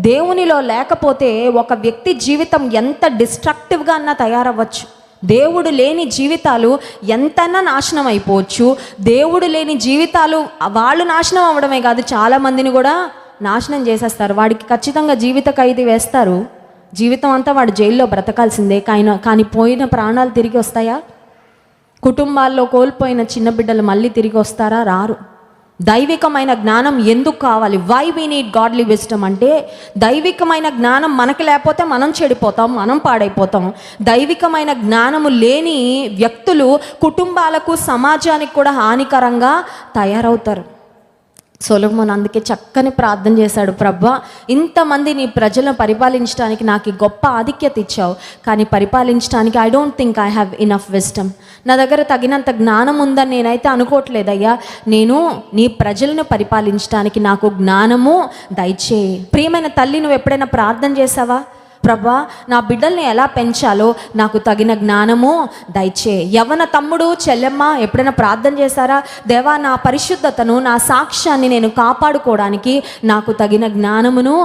దేవునిలో లేకపోతే ఒక వ్యక్తి జీవితం ఎంత డిస్ట్రక్టివ్గా అన్నా తయారవ్వచ్చు. దేవుడు లేని జీవితాలు ఎంతైనా నాశనం అయిపోవచ్చు. దేవుడు లేని జీవితాలు వాళ్ళు నాశనం అవ్వడమే కాదు, చాలామందిని కూడా నాశనం చేసేస్తారు. వాడికి ఖచ్చితంగా జీవిత ఖైదీ వేస్తారు, జీవితం అంతా వాడు జైల్లో బ్రతకాల్సిందే. కానీ పోయిన ప్రాణాలు తిరిగి వస్తాయా? కుటుంబాల్లో కోల్పోయిన చిన్న బిడ్డలు మళ్ళీ తిరిగి వస్తారా? రారు. దైవికమైన జ్ఞానం ఎందుకు కావాలి? Why we need godly wisdom అంటే దైవికమైన జ్ఞానం మనకి లేకపోతే మనం చెడిపోతాం, మనం పాడైపోతాం. దైవికమైన జ్ఞానము లేని వ్యక్తులు కుటుంబాలకు సమాజానికి కూడా హానికరంగా తయారవుతారు. సొలొమోను అందుకే చక్కని ప్రార్థన చేశాడు, ప్రభువా ఇంతమంది నీ ప్రజలను పరిపాలించడానికి నాకు గొప్ప ఆధిక్యత ఇచ్చావు, కానీ పరిపాలించడానికి I don't think I have enough wisdom. నా దగ్గర తగినంత జ్ఞానం ఉందని నేనైతే అనుకోవట్లేదయ్యా. నేను నీ ప్రజలను పరిపాలించడానికి నాకు జ్ఞానము దయచేయి. ప్రియమైన తల్లి, నువ్వు ఎప్పుడైనా ప్రార్థన చేసావా? ప్రభా నా బిడ్డల్ని ఎలా పెంచాలో నాకు తగిన జ్ఞానము దయచేయి. యవ్వన తమ్ముడు చెల్లెమ్మ ఎప్పుడైనా ప్రార్థన చేశారా? దేవా నా పరిశుద్ధతను నా సాక్ష్యాన్ని నేను కాపాడుకోవడానికి నాకు తగిన జ్ఞానమును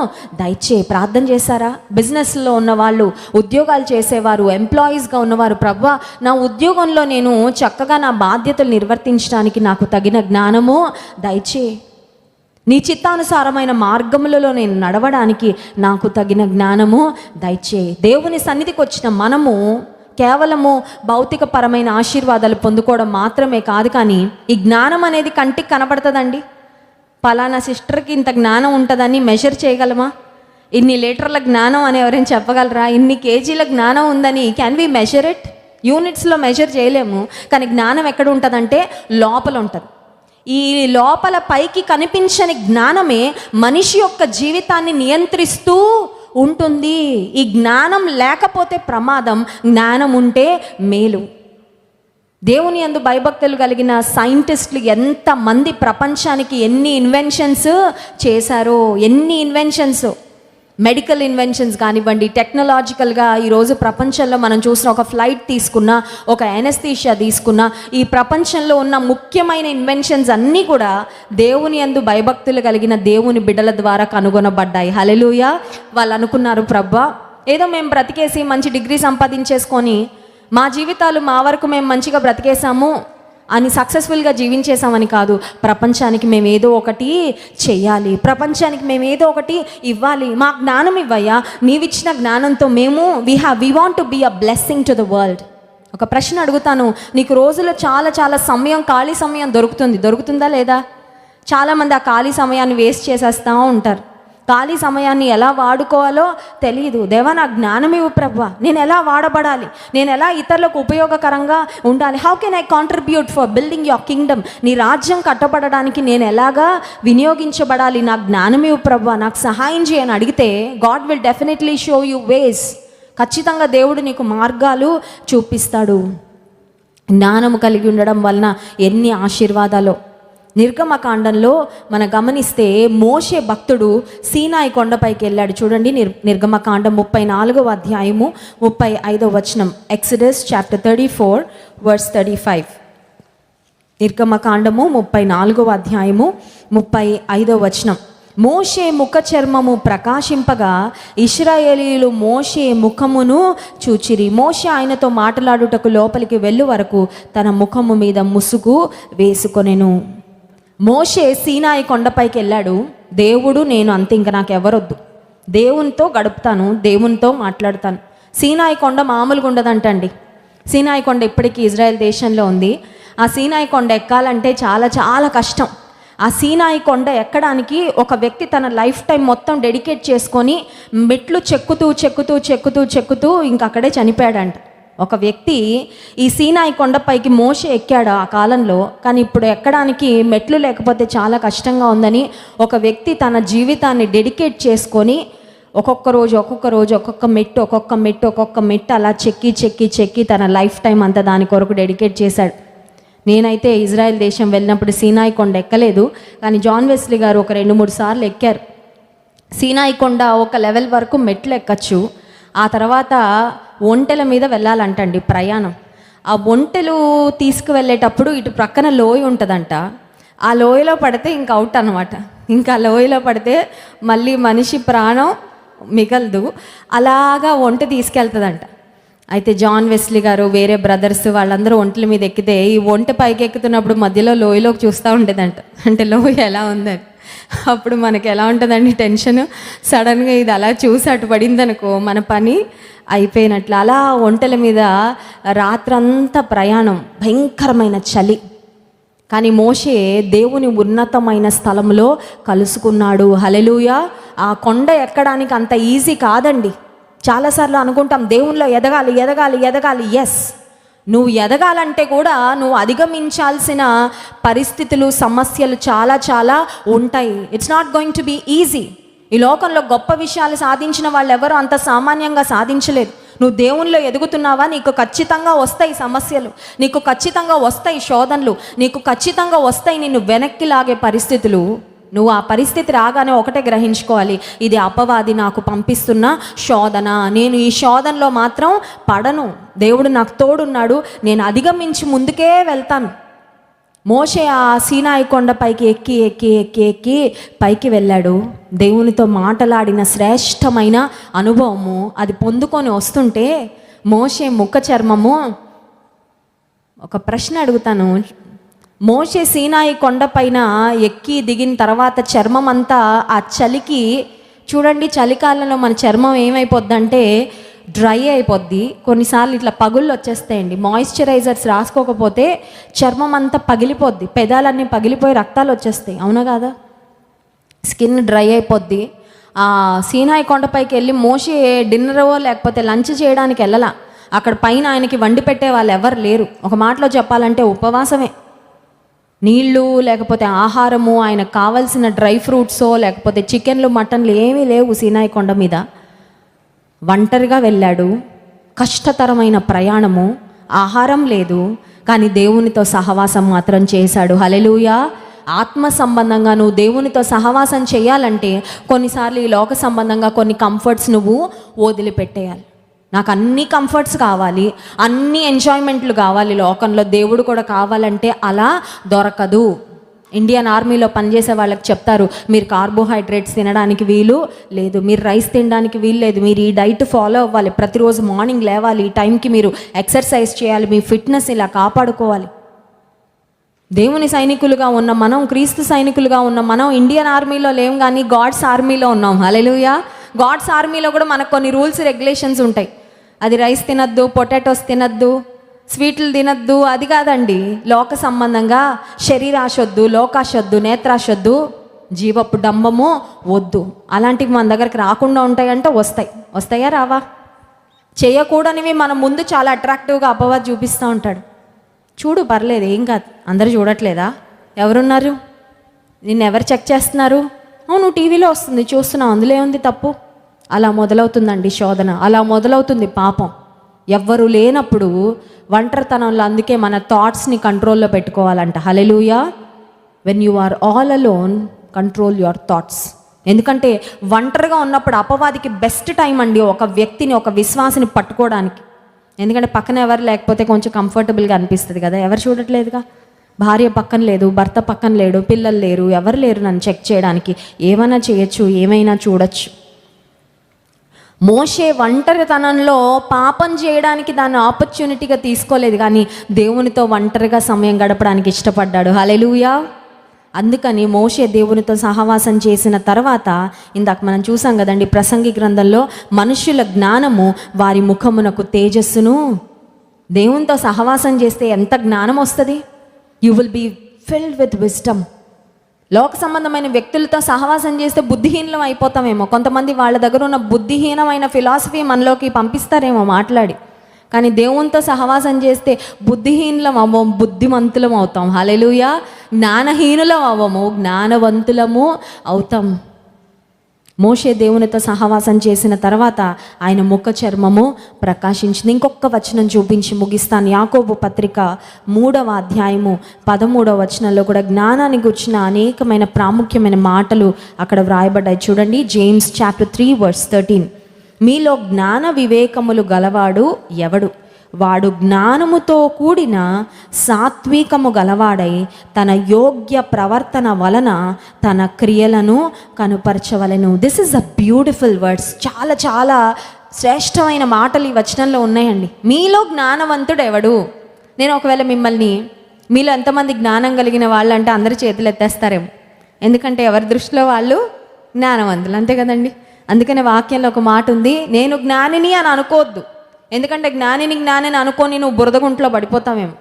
దయచేయి. ప్రార్థన చేశారా? బిజినెస్లో ఉన్నవాళ్ళు, ఉద్యోగాలు చేసేవారు, ఎంప్లాయీస్గా ఉన్నవారు, ప్రభా నా ఉద్యోగంలో నేను చక్కగా నా బాధ్యతలు నిర్వర్తించడానికి నాకు తగిన జ్ఞానము దయచేయి. నీ చిత్తానుసారమైన మార్గములలో నేను నడవడానికి నాకు తగిన జ్ఞానము దయచేయి. దేవుని సన్నిధికి వచ్చిన మనము కేవలము భౌతికపరమైన ఆశీర్వాదాలు పొందుకోవడం మాత్రమే కాదు, కానీ ఈ జ్ఞానం అనేది కంటికి కనపడుతుందండి. పలానా సిస్టర్కి ఇంత జ్ఞానం ఉంటుందని మెజర్ చేయగలమా? ఇన్ని లీటర్ల జ్ఞానం అని ఎవరైనా చెప్పగలరా? ఇన్ని కేజీల జ్ఞానం ఉందని క్యాన్ వి మెజర్ ఇట్? యూనిట్స్లో మెజర్ చేయలేము. కానీ జ్ఞానం ఎక్కడ ఉంటుందంటే లోపల ఉంటుంది. ఈ లోపల పైకి కనిపించని జ్ఞానమే మనిషి యొక్క జీవితాన్ని నియంత్రిస్తూ ఉంటుంది. ఈ జ్ఞానం లేకపోతే ప్రమాదం, జ్ఞానం ఉంటే మేలు. దేవుని యందు భయభక్తులు కలిగిన సైంటిస్టులు ఎంతమంది ప్రపంచానికి ఎన్ని ఇన్వెన్షన్స్ చేశారో, ఎన్ని ఇన్వెన్షన్స్, మెడికల్ ఇన్వెన్షన్స్ కానివ్వండి, టెక్నాలజికల్గా ఈరోజు ప్రపంచంలో మనం చూసిన ఒక ఫ్లైట్ తీసుకున్నా, ఒక ఎనస్థీషియా తీసుకున్నా, ఈ ప్రపంచంలో ఉన్న ముఖ్యమైన ఇన్వెన్షన్స్ అన్నీ కూడా దేవుని యందు భయభక్తులు కలిగిన దేవుని బిడ్డల ద్వారా కనుగొనబడ్డాయి. హల్లెలూయా. వాళ్ళు అనుకున్నారు, ప్రభా ఏదో మేము బ్రతికేసి మంచి డిగ్రీ సంపాదించేసుకొని మా జీవితాలు మా వరకు మేము మంచిగా బ్రతికేసాము అని, సక్సెస్ఫుల్గా జీవించేసామని కాదు, ప్రపంచానికి మేము ఏదో ఒకటి చెయ్యాలి, ప్రపంచానికి మేము ఏదో ఒకటి ఇవ్వాలి, మా జ్ఞానం ఇవ్వయ్యా, నీవిచ్చిన జ్ఞానంతో మేము we want to be a blessing to the world. ఒక ప్రశ్న అడుగుతాను, నీకు రోజులో చాలా సమయం, ఖాళీ సమయం దొరుకుతుందా లేదా? చాలామంది ఆ ఖాళీ సమయాన్ని వేస్ట్ చేసేస్తూ ఉంటారు. ఖాళీ సమయాన్ని ఎలా వాడుకోవాలో తెలియదు. దేవా నా జ్ఞానం ఇవ్వు ప్రభా, నేను ఎలా వాడబడాలి, నేను ఎలా ఇతరులకు ఉపయోగకరంగా ఉండాలి, how can I contribute for building your Kingdom, నీ రాజ్యం కట్టబడడానికి నేను ఎలాగా వినియోగించబడాలి, నా జ్ఞానం ఇవ్వు ప్రభా, నాకు సహాయం చేయని అడిగితే god will definitely show you ways. ఖచ్చితంగా దేవుడు నీకు మార్గాలు చూపిస్తాడు. జ్ఞానము కలిగి ఉండడం వలన ఎన్ని ఆశీర్వాదాలు. నిర్గమకాండంలో మనం గమనిస్తే మోషే భక్తుడు సీనాయి కొండపైకి వెళ్ళాడు. చూడండి, నిర్గమకాండం 34వ అధ్యాయము 35వ వచనం. Exodus chapter 34 verse 35. నిర్గమకాండము 34వ అధ్యాయము 35వ వచనం. మోషే ముఖ చర్మము ప్రకాశింపగా ఇశ్రాయేలీయులు మోషే ముఖమును చూచిరి. మోషే ఆయనతో మాట్లాడుటకు లోపలికి వెళ్ళు వరకు తన ముఖము మీద ముసుగు వేసుకొనెను. మోషే సీనాయి కొండపైకి వెళ్ళాడు. దేవుడు నేను అంతే, ఇంకా నాకు ఎవరొద్దు, దేవునితో గడుపుతాను, దేవునితో మాట్లాడతాను. సీనాయి కొండ మామూలుగా ఉండదంటండి. సీనాయి కొండ ఇప్పటికీ ఇజ్రాయెల్ దేశంలో ఉంది. ఆ సీనాయి కొండ ఎక్కాలంటే చాలా కష్టం. ఆ సీనాయి కొండ ఎక్కడానికి ఒక వ్యక్తి తన లైఫ్ టైం మొత్తం డెడికేట్ చేసుకొని మెట్లు చెక్కుతూ ఇంక అక్కడే చనిపోయాడంట. ఒక వ్యక్తి ఈ సీనాయి కొండపైకి మోషే ఎక్కాడు ఆ కాలంలో. కానీ ఇప్పుడు ఎక్కడానికి మెట్లు లేకపోతే చాలా కష్టంగా ఉందని ఒక వ్యక్తి తన జీవితాన్ని డెడికేట్ చేసుకొని ఒక్కొక్క రోజు ఒక్కొక్క మెట్టు అలా చెక్కి తన లైఫ్ టైం అంతా దాని కొరకు డెడికేట్ చేశాడు. నేనైతే ఇజ్రాయెల్ దేశం వెళ్ళినప్పుడు సీనాయి కొండ ఎక్కలేదు, కానీ జాన్ వెస్లీ గారు ఒక 2-3 సార్లు ఎక్కారు. సీనాయి కొండ ఒక లెవెల్ వరకు మెట్లు ఎక్కచ్చు, ఆ తర్వాత ఒంటెల మీద వెళ్ళాలంటండి ప్రయాణం. ఆ ఒంటెలు తీసుకువెళ్ళేటప్పుడు ఇటు ప్రక్కన లోయ ఉంటుందంట. ఆ లోయలో పడితే ఇంకా అవుట్ అనమాట. ఇంకా లోయలో పడితే మళ్ళీ మనిషి ప్రాణం మిగలదు. అలాగా ఒంటె తీసుకెళ్తుందంట. అయితే జాన్ వెస్లీ గారు, వేరే బ్రదర్స్ వాళ్ళందరూ ఒంటెల మీద ఎక్కితే ఈ ఒంటె పైకి ఎక్కుతున్నప్పుడు మధ్యలో లోయలోకి చూస్తూ ఉండేదంట, అంటే లోయ ఎలా ఉందని. అప్పుడు మనకి ఎలా ఉంటుందండి టెన్షన్. సడన్గా ఇది అలా చూసి అటు పడిందనుకో మన పని అయిపోయినట్లు. అలా ఒంటెల మీద రాత్రంతా ప్రయాణం, భయంకరమైన చలి. కానీ మోషే దేవుని ఉన్నతమైన స్థలంలో కలుసుకున్నాడు. హల్లెలూయా. ఆ కొండ ఎక్కడానికి అంత ఈజీ కాదండి. చాలాసార్లు అనుకుంటాం దేవునిలో ఎదగాలి. ఎస్, నువ్వు ఎదగాలంటే కూడా నువ్వు అధిగమించాల్సిన పరిస్థితులు, సమస్యలు చాలా ఉంటాయి. It's not going to be easy. ఈ లోకంలో గొప్ప విషయాలు సాధించిన వాళ్ళు ఎవరు అంత సామాన్యంగా సాధించలేదు. నువ్వు దేవునిలో ఎదుగుతున్నావా, నీకు ఖచ్చితంగా వస్తాయి సమస్యలు, నీకు ఖచ్చితంగా వస్తాయి శోధనలు, నీకు ఖచ్చితంగా వస్తాయి నిన్ను వెనక్కి లాగే పరిస్థితులు. నువ్వు ఆ పరిస్థితి రాగానే ఒకటే గ్రహించుకోవాలి, ఇది అపవాది నాకు పంపిస్తున్న శోధన, నేను ఈ శోధనలో మాత్రం పడను, దేవుడు నాకు తోడున్నాడు, నేను అధిగమించి ముందుకే వెళ్తాను. మోషే ఆ సీనాయి కొండపైకి ఎక్కి పైకి వెళ్ళాడు. దేవునితో మాట్లాడిన శ్రేష్టమైన అనుభవము అది పొందుకొని వస్తుంటే మోషే ముఖ చర్మము, ఒక ప్రశ్న అడుగుతాను, మోషే సీనాయి కొండపైన ఎక్కి దిగిన తర్వాత చర్మం అంతా ఆ చలికి, చూడండి చలికాలంలో మన చర్మం ఏమైపోద్దంటే డ్రై అయిపోద్ది. కొన్నిసార్లు ఇట్లా పగుళ్ళు వచ్చేస్తాయండి. మాయిశ్చరైజర్స్ రాసుకోకపోతే చర్మం అంతా పగిలిపోద్ది, పెదాలన్నీ పగిలిపోయి రక్తాలు వచ్చేస్తాయి, అవునా కాదా? స్కిన్ డ్రై అయిపోద్ది. సీనాయి కొండపైకి వెళ్ళి మోషే డిన్నరో లేకపోతే లంచ్ చేయడానికి వెళ్ళలా. అక్కడ పైన ఆయనకి వండి పెట్టే వాళ్ళు ఎవరు లేరు. ఒక మాటలో చెప్పాలంటే ఉపవాసమే. నీళ్ళు లేకపోతే ఆహారము, ఆయనకు కావాల్సిన డ్రై ఫ్రూట్సో లేకపోతే చికెన్లు మటన్లు ఏమీ లేవు సీనాయి కొండ మీద. ఒంటరిగా వెళ్ళాడు. కష్టతరమైన ప్రయాణము, ఆహారం లేదు, కానీ దేవునితో సహవాసం మాత్రం చేశాడు. హల్లెలూయా. ఆత్మ సంబంధంగా నువ్వు దేవునితో సహవాసం చేయాలంటే కొన్నిసార్లు ఈ లోక సంబంధంగా కొన్ని కంఫర్ట్స్ నువ్వు వదిలిపెట్టేయాలి. నాకు అన్ని కంఫర్ట్స్ కావాలి, అన్ని ఎంజాయ్మెంట్లు కావాలి లోకంలో, దేవుడు కూడా కావాలంటే అలా దొరకదు. ఇండియన్ ఆర్మీలో పనిచేసే వాళ్ళకి చెప్తారు, మీరు కార్బోహైడ్రేట్స్ తినడానికి వీలు లేదు, మీరు రైస్ తినడానికి వీలు లేదు, మీరు ఈ డైట్ ఫాలో అవ్వాలి, ప్రతిరోజు మార్నింగ్ లేవాలి, ఈ టైంకి మీరు ఎక్సర్సైజ్ చేయాలి, మీ ఫిట్నెస్ ఇలా కాపాడుకోవాలి. దేవుని సైనికులుగా ఉన్న మనం, క్రీస్తు సైనికులుగా ఉన్న మనం ఇండియన్ ఆర్మీలో లేం, కానీ గాడ్స్ ఆర్మీలో ఉన్నాం. హల్లెలూయా. గాడ్స్ ఆర్మీలో కూడా మనకు కొన్ని రూల్స్ రెగ్యులేషన్స్ ఉంటాయి. అది రైస్ తినద్దు, పొటాటోస్ తినద్దు, స్వీట్లు తినద్దు, అది కాదండి. లోక సంబంధంగా శరీరాశ వద్దు, లోకాశ వద్దు, నేత్రాశ వద్దు, జీవపు డంబము వద్దు. అలాంటివి మన దగ్గరికి రాకుండా ఉంటాయంటే వస్తాయా రావా? చేయకూడనివి మన ముందు చాలా అట్రాక్టివ్గా అపవాది చూపిస్తూ ఉంటాడు. చూడు, పర్లేదు, ఏం కాదు, అందరూ చూడట్లేదా? ఎవరున్నారు? నిన్ను ఎవరు చెక్ చేస్తున్నారు? నువ్వు టీవీలో వస్తుంది చూస్తున్నావు, అందులో ఏముంది తప్పు? అలా మొదలవుతుందండి శోధన, అలా మొదలవుతుంది పాపం. ఎవ్వరు లేనప్పుడు ఒంటరితనంలో, అందుకే మన థాట్స్ని కంట్రోల్లో పెట్టుకోవాలంట. Hallelujah. When you are all alone, control your thoughts. ఎందుకంటే ఒంటరిగా ఉన్నప్పుడు అపవాదికి బెస్ట్ టైం అండి ఒక వ్యక్తిని, ఒక విశ్వాసిని పట్టుకోవడానికి. ఎందుకంటే పక్కన ఎవరు లేకపోతే కొంచెం కంఫర్టబుల్గా అనిపిస్తుంది కదా. ఎవరు చూడట్లేదుగా, భార్య పక్కన లేదు, భర్త పక్కన లేడు, పిల్లలు లేరు, ఎవరు లేరు నన్ను చెక్ చేయడానికి. ఏమైనా చేయొచ్చు, ఏమైనా చూడొచ్చు. మోషే ఒంటరితనంలో పాపం చేయడానికి దాన్ని ఆపర్చునిటీగా తీసుకోలేదు, కానీ దేవునితో ఒంటరిగా సమయం గడపడానికి ఇష్టపడ్డాడు. హల్లెలూయా. అందుకని మోషే దేవునితో సహవాసం చేసిన తర్వాత, ఇందాక మనం చూసాం కదండి ప్రసంగి గ్రంథంలో, మనుషుల జ్ఞానము వారి ముఖమునకు తేజస్సును. దేవునితో సహవాసం చేస్తే ఎంత జ్ఞానం వస్తుంది? You will be filled with wisdom. లోక సంబంధమైన వ్యక్తులతో సహవాసం చేస్తే బుద్ధిహీనం అయిపోతామేమో. కొంతమంది వాళ్ళ దగ్గర ఉన్న బుద్ధిహీనమైన ఫిలాసఫీ మనలోకి పంపిస్తారేమో మాట్లాడి. కానీ దేవునితో సహవాసం చేస్తే బుద్ధిహీనులం అవ్వం, బుద్ధిమంతులం అవుతాం. హల్లెలూయా. జ్ఞానహీనులం అవ్వము, జ్ఞానవంతులము అవుతాం. మోషే దేవునితో సహవాసం చేసిన తర్వాత ఆయన ముఖ చర్మము ప్రకాశించింది. ఇంకొక వచనం చూపించి ముగిస్తాను. యాకోబు పత్రిక 3వ అధ్యాయము 13వ వచనంలో కూడా జ్ఞానాన్ని గుర్చిన అనేకమైన ప్రాముఖ్యమైన మాటలు అక్కడ వ్రాయబడ్డాయి. చూడండి, జేమ్స్ చాప్టర్ 3 verse 13. మీలో జ్ఞాన వివేకములు గలవాడు ఎవడు? వాడు జ్ఞానముతో కూడిన సాత్వికము గలవాడై తన యోగ్య ప్రవర్తన వలన తన క్రియలను కనుపరచవలెను. This is a beautiful words. చాలా చాలా శ్రేష్టమైన మాటలు ఈ వచనంలో ఉన్నాయండి. మీలో జ్ఞానవంతుడు ఎవడు? నేను ఒకవేళ మిమ్మల్ని, మీలో ఎంతమంది జ్ఞానం కలిగిన వాళ్ళు అంటే అందరి చేతులు ఎత్తేస్తారేమో. ఎందుకంటే ఎవరి దృష్టిలో వాళ్ళు జ్ఞానవంతులు, అంతే కదండి. అందుకనే వాక్యంలో ఒక మాట ఉంది, నేను జ్ఞానిని అని అనుకోవద్దు. ఎందుకంటే జ్ఞానిని అనుకొని నువ్వు బురదగుంట్లో పడిపోతావేమో.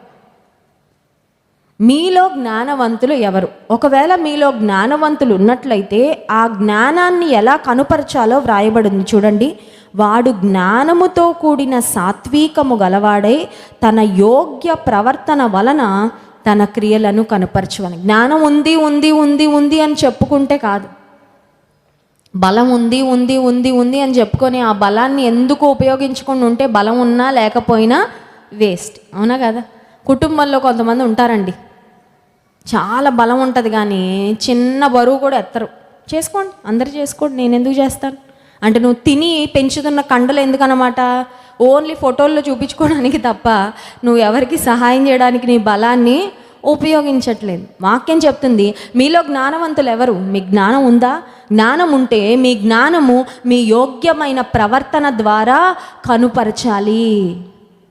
మీలో జ్ఞానవంతులు ఎవరు? ఒకవేళ మీలో జ్ఞానవంతులు ఉన్నట్లయితే ఆ జ్ఞానాన్ని ఎలా కనుపరచాలో వ్రాయబడింది. చూడండి, వాడు జ్ఞానముతో కూడిన సాత్వికము గలవాడై తన యోగ్య ప్రవర్తన వలన తన క్రియలను కనుపరచువని. జ్ఞానం ఉంది ఉంది ఉంది ఉంది అని చెప్పుకుంటే కాదు, బలం ఉంది ఉంది ఉంది ఉంది అని చెప్పుకొని ఆ బలాన్ని ఎందుకు ఉపయోగించుకొని ఉంటే బలం ఉన్నా లేకపోయినా వేస్ట్, అవునా కదా. కుటుంబంలో కొంతమంది ఉంటారండి, చాలా బలం ఉంటుంది కానీ చిన్న బరువు కూడా ఎత్తరు. చేసుకోండి, అందరు చేసుకోండి, నేను ఎందుకు చేస్తాను అంటే, నువ్వు తిని పెంచుతున్న కండలు ఎందుకన్నమాట, ఓన్లీ ఫోటోల్లో చూపించుకోవడానికి తప్ప నువ్వు ఎవరికి సహాయం చేయడానికి నీ బలాన్ని ఉపయోగించట్లేదు. వాక్యం చెప్తుంది, మీలో జ్ఞానవంతులు ఎవరు? మీకు జ్ఞానం ఉందా? జ్ఞానం ఉంటే మీ జ్ఞానము మీ యోగ్యమైన ప్రవర్తన ద్వారా కనుపరచాలి.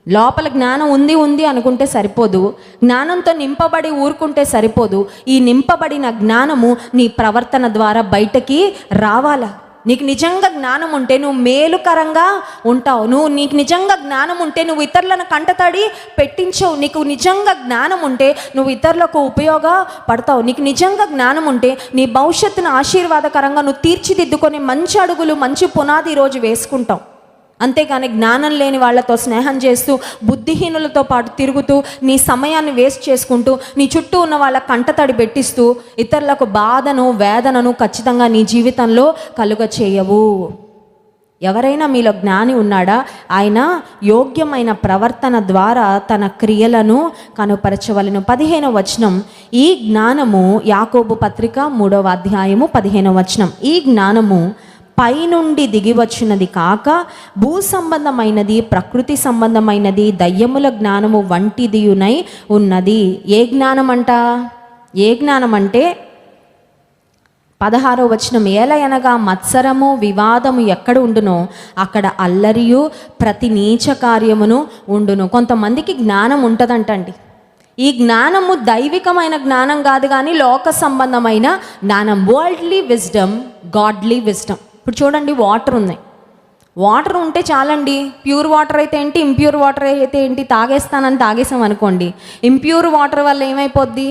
లోపల జ్ఞానం ఉంది ఉంది అనుకుంటే సరిపోదు, జ్ఞానంతో నింపబడి ఊరుకుంటే సరిపోదు. ఈ నింపబడిన జ్ఞానము నీ ప్రవర్తన ద్వారా బయటకి రావాలా. నీకు నిజంగా జ్ఞానం ఉంటే నువ్వు మేలుకరంగా ఉంటావు. నీకు నిజంగా జ్ఞానం ఉంటే నువ్వు ఇతరులను కంటతడి పెట్టించవు. నీకు నిజంగా జ్ఞానం ఉంటే నువ్వు ఇతరులకు ఉపయోగపడతావు. నీకు నిజంగా జ్ఞానం ఉంటే నీ భవిష్యత్తును ఆశీర్వాదకరంగా నువ్వు తీర్చిదిద్దుకొని మంచి అడుగులు, మంచి పునాది ఈరోజు వేసుకుంటావు. అంతేగాని జ్ఞానం లేని వాళ్ళతో స్నేహం చేస్తూ, బుద్ధిహీనులతో పాటు తిరుగుతూ, నీ సమయాన్ని వేస్ట్ చేసుకుంటూ, నీ చుట్టూ ఉన్న వాళ్ళ కంటతడి పెట్టిస్తూ, ఇతరులకు బాధను, వేదనను ఖచ్చితంగా నీ జీవితంలో కలుగ చేయవు. ఎవరైనా మీలో జ్ఞాని ఉన్నాడా? ఆయన యోగ్యమైన ప్రవర్తన ద్వారా తన క్రియలను కనుపరచవలెను. 15వ వచనం, ఈ జ్ఞానము, యాకోబు పత్రిక 3వ అధ్యాయము 15వ వచనం, ఈ జ్ఞానము పైనుండి దిగి వచ్చినది కాక భూ సంబంధమైనది, ప్రకృతి సంబంధమైనది, దయ్యముల జ్ఞానము వంటిదియునై ఉన్నది. ఏ జ్ఞానం అంట? ఏ జ్ఞానం అంటే 16వ వచనం, ఏలయనగా మత్సరము, వివాదము ఎక్కడ ఉండునో అక్కడ అల్లరియు ప్రతి నీచ కార్యమును ఉండును. కొంతమందికి జ్ఞానం ఉంటుందంటండి. ఈ జ్ఞానము దైవికమైన జ్ఞానం కాదు, కానీ లోక సంబంధమైన జ్ఞానం. Worldly wisdom, godly wisdom. ఇప్పుడు చూడండి, వాటర్ ఉన్నాయి. వాటర్ ఉంటే చాలండి. ప్యూర్ వాటర్ అయితే ఏంటి, ఇంప్యూర్ వాటర్ అయితే ఏంటి, తాగేస్తానని తాగేసాం అనుకోండి, ఇంప్యూర్ వాటర్ వల్ల ఏమైపోద్ది?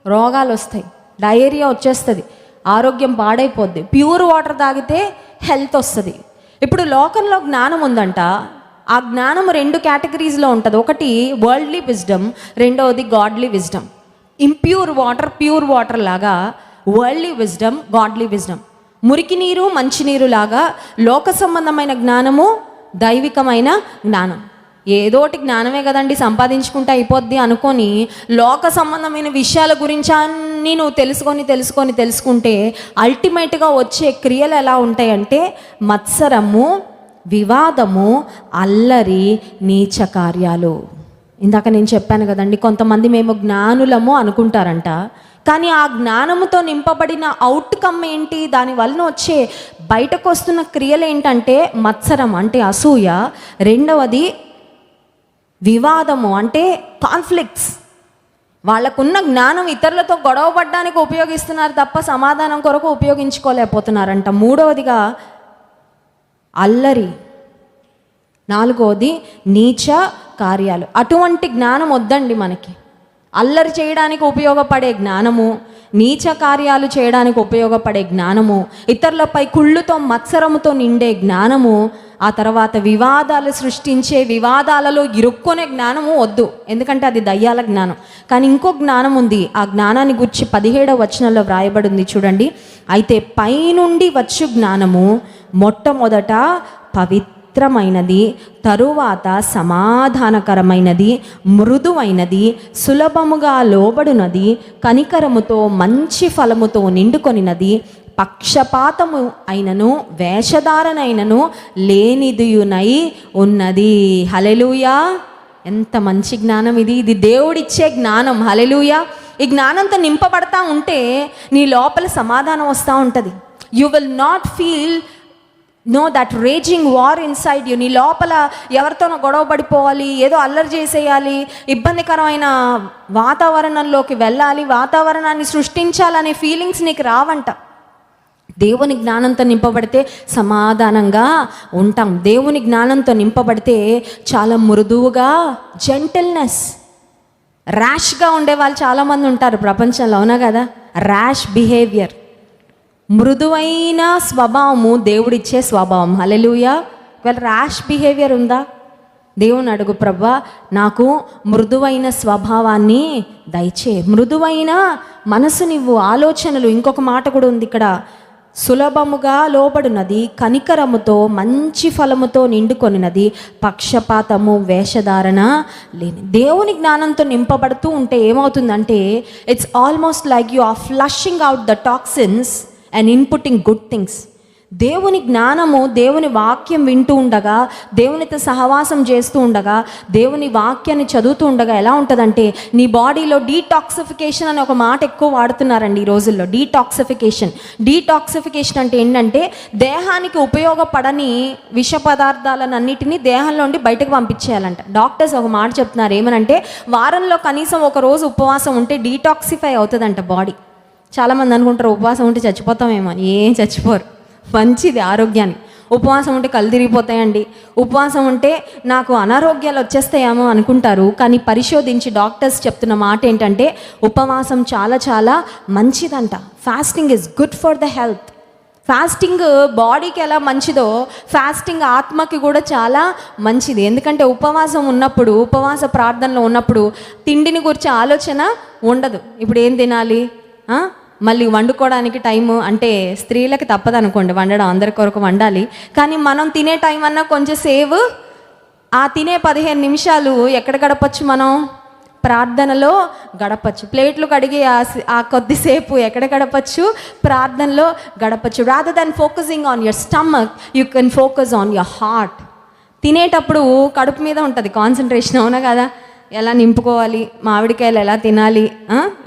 రోగాలు వస్తాయి, డయేరియా వచ్చేస్తుంది, ఆరోగ్యం పాడైపోద్ది. ప్యూర్ వాటర్ తాగితే హెల్త్ వస్తుంది. ఇప్పుడు లోకంలో జ్ఞానం ఉందంట. ఆ జ్ఞానం 2 కేటగిరీస్లో ఉంటుంది. ఒకటి వరల్డ్లీ విజ్డమ్, రెండవది godly wisdom. Impure water pure water లాగా వరల్డ్లీ విజ్డమ్, గాడ్లీ విజ్డమ్. మురికి నీరు, మంచినీరు లాగా లోక సంబంధమైన జ్ఞానము, దైవికమైన జ్ఞానం. ఏదోటి జ్ఞానమే కదండి, సంపాదించుకుంటే అయిపోద్ది అనుకొని లోక సంబంధమైన విషయాల గురించి అన్నీ నువ్వు తెలుసుకుంటే అల్టిమేట్గా వచ్చే క్రియలు ఎలా ఉంటాయంటే మత్సరము, వివాదము, అల్లరి, నీచ కార్యాలు. ఇందాక నేను చెప్పాను కదండి, కొంతమంది మేము జ్ఞానులము అనుకుంటారంట, కానీ ఆ జ్ఞానముతో నింపబడిన అవుట్కమ్ ఏంటి, దానివల్ల వచ్చే బయటకు వస్తున్న క్రియలు ఏంటంటే మత్సరం అంటే అసూయ, రెండవది వివాదము అంటే కాన్ఫ్లిక్ట్స్. వాళ్ళకున్న జ్ఞానం ఇతరులతో గొడవ పడడానికి ఉపయోగిస్తున్నారు తప్ప సమాధానం కొరకు ఉపయోగించుకోలేకపోతున్నారంట. మూడవదిగా అల్లరి, నాలుగవది నీచ కార్యాలు. అటువంటి జ్ఞానం వద్దండి మనకి. అల్లరి చేయడానికి ఉపయోగపడే జ్ఞానము, నీచ కార్యాలు చేయడానికి ఉపయోగపడే జ్ఞానము, ఇతరులపై కుళ్ళుతో మత్సరముతో నిండే జ్ఞానము, ఆ తర్వాత వివాదాలు సృష్టించే, వివాదాలలో ఇరుక్కునే జ్ఞానము వద్దు, ఎందుకంటే అది దయ్యాల జ్ఞానం. కానీ ఇంకో జ్ఞానం ఉంది. ఆ జ్ఞానాన్ని గురించి 17వ వచనంలో వ్రాయబడి ఉంది చూడండి. అయితే పైనుండి వచ్చు జ్ఞానము మొట్టమొదట పవిత్రమైనది, తరువాత సమాధానకరమైనది, మృదువైనది, సులభముగా లోబడునది, కనికరముతో మంచి ఫలముతో నిండుకొనినది, పక్షపాతము అయినను వేషధారణైనను లేనిదియునై ఉన్నది. హల్లెలూయా! ఎంత మంచి జ్ఞానం ఇది! ఇది దేవుడిచ్చే జ్ఞానం. హల్లెలూయా! ఈ జ్ఞానంతో నింపబడతా ఉంటే నీ లోపల సమాధానం వస్తూ ఉంటుంది. You will not feel that raging war inside you. నీ లోపల ఎవరితోనో గొడవ పడిపోవాలి, ఏదో అల్లరి చేసేయాలి, ఇబ్బందికరమైన వాతావరణంలోకి వెళ్ళాలి, వాతావరణాన్ని సృష్టించాలనే ఫీలింగ్స్ నీకు రావంట. దేవుని జ్ఞానంతో నింపబడితే సమాధానంగా ఉంటాం. దేవుని జ్ఞానంతో నింపబడితే చాలా మృదువుగా, జెంటిల్నెస్, ర్యాష్గా ఉండే వాళ్ళు చాలామంది ఉంటారు ప్రపంచంలో, అవునా కదా? ర్యాష్ బిహేవియర్, మృదువైన స్వభావము దేవుడిచ్చే స్వభావం. హల్లెలూయా! ఇవాళ ర్యాష్ బిహేవియర్ ఉందా? దేవుని అడుగు, ప్రభువా నాకు మృదువైన స్వభావాన్ని దయచే, మృదువైన మనసునివ్వు, ఆలోచనలు. ఇంకొక మాట కూడా ఉంది ఇక్కడ, సులభముగా లోబడినది, కనికరముతో మంచి ఫలముతో నిండుకొనినది, పక్షపాతము వేషధారణ లేని. దేవుని జ్ఞానంతో నింపబడుతూ ఉంటే ఏమవుతుందంటే it's almost like you are flushing out the toxins and inputting good things. దేవుని జ్ఞానము, దేవుని వాక్యం వింటూ ఉండగా, దేవునితో సహవాసం చేస్తూ ఉండగా, దేవుని వాక్యాన్ని చదువుతూ ఉండగా ఎలా ఉంటుందంటే నీ బాడీలో డీటాక్సిఫికేషన్ అని ఒక మాట ఎక్కువ వాడుతున్నారండి ఈ రోజుల్లో. డీటాక్సిఫికేషన్ అంటే ఏంటంటే దేహానికి ఉపయోగపడని విష పదార్థాలన్నిటినీ దేహంలోండి బయటకు పంపించేయాలంట. డాక్టర్స్ ఒక మాట చెప్తున్నారు, ఏమనంటే వారంలో కనీసం ఒక రోజు ఉపవాసం ఉంటే డీటాక్సిఫై అవుతుందంట బాడీ. చాలామంది అనుకుంటారు ఉపవాసం ఉంటే చచ్చిపోతామేమో అని. ఏం చచ్చిపోరు, మంచిది ఆరోగ్యానికి. ఉపవాసం ఉంటే కళ్ళు తిరిగిపోతాయండి, ఉపవాసం ఉంటే నాకు అనారోగ్యాలు వచ్చేస్తాయేమో అనుకుంటారు. కానీ పరిశోధించి డాక్టర్స్ చెప్తున్న మాట ఏంటంటే ఉపవాసం చాలా చాలా మంచిదంట. Fasting is good for the health. Fasting బాడీకి ఎలా మంచిదో ఫాస్టింగ్ ఆత్మకి కూడా చాలా మంచిది. ఎందుకంటే ఉపవాసం ఉన్నప్పుడు, ఉపవాస ప్రార్థనలో ఉన్నప్పుడు తిండిని గురించి ఆలోచన ఉండదు. ఇప్పుడు ఏం తినాలి, మళ్ళీ వండుకోవడానికి టైము అంటే స్త్రీలకి తప్పదు అనుకోండి, వండడం అందరి కొరకు వండాలి. కానీ మనం తినే టైం అన్నా కొంచెం సేవ్. ఆ తినే 15 నిమిషాలు ఎక్కడ గడపచ్చు, మనం ప్రార్థనలో గడపచ్చు. ప్లేట్లు కడిగి ఆ కొద్దిసేపు ఎక్కడ గడపచ్చు, ప్రార్థనలో గడపచ్చు. Rather than focusing on your stomach, you can focus on your heart. తినేటప్పుడు కడుపు మీద ఉంటుంది కాన్సన్ట్రేషన్, అవునా కదా? ఎలా నింపుకోవాలి, మామిడికాయలు ఎలా తినాలి,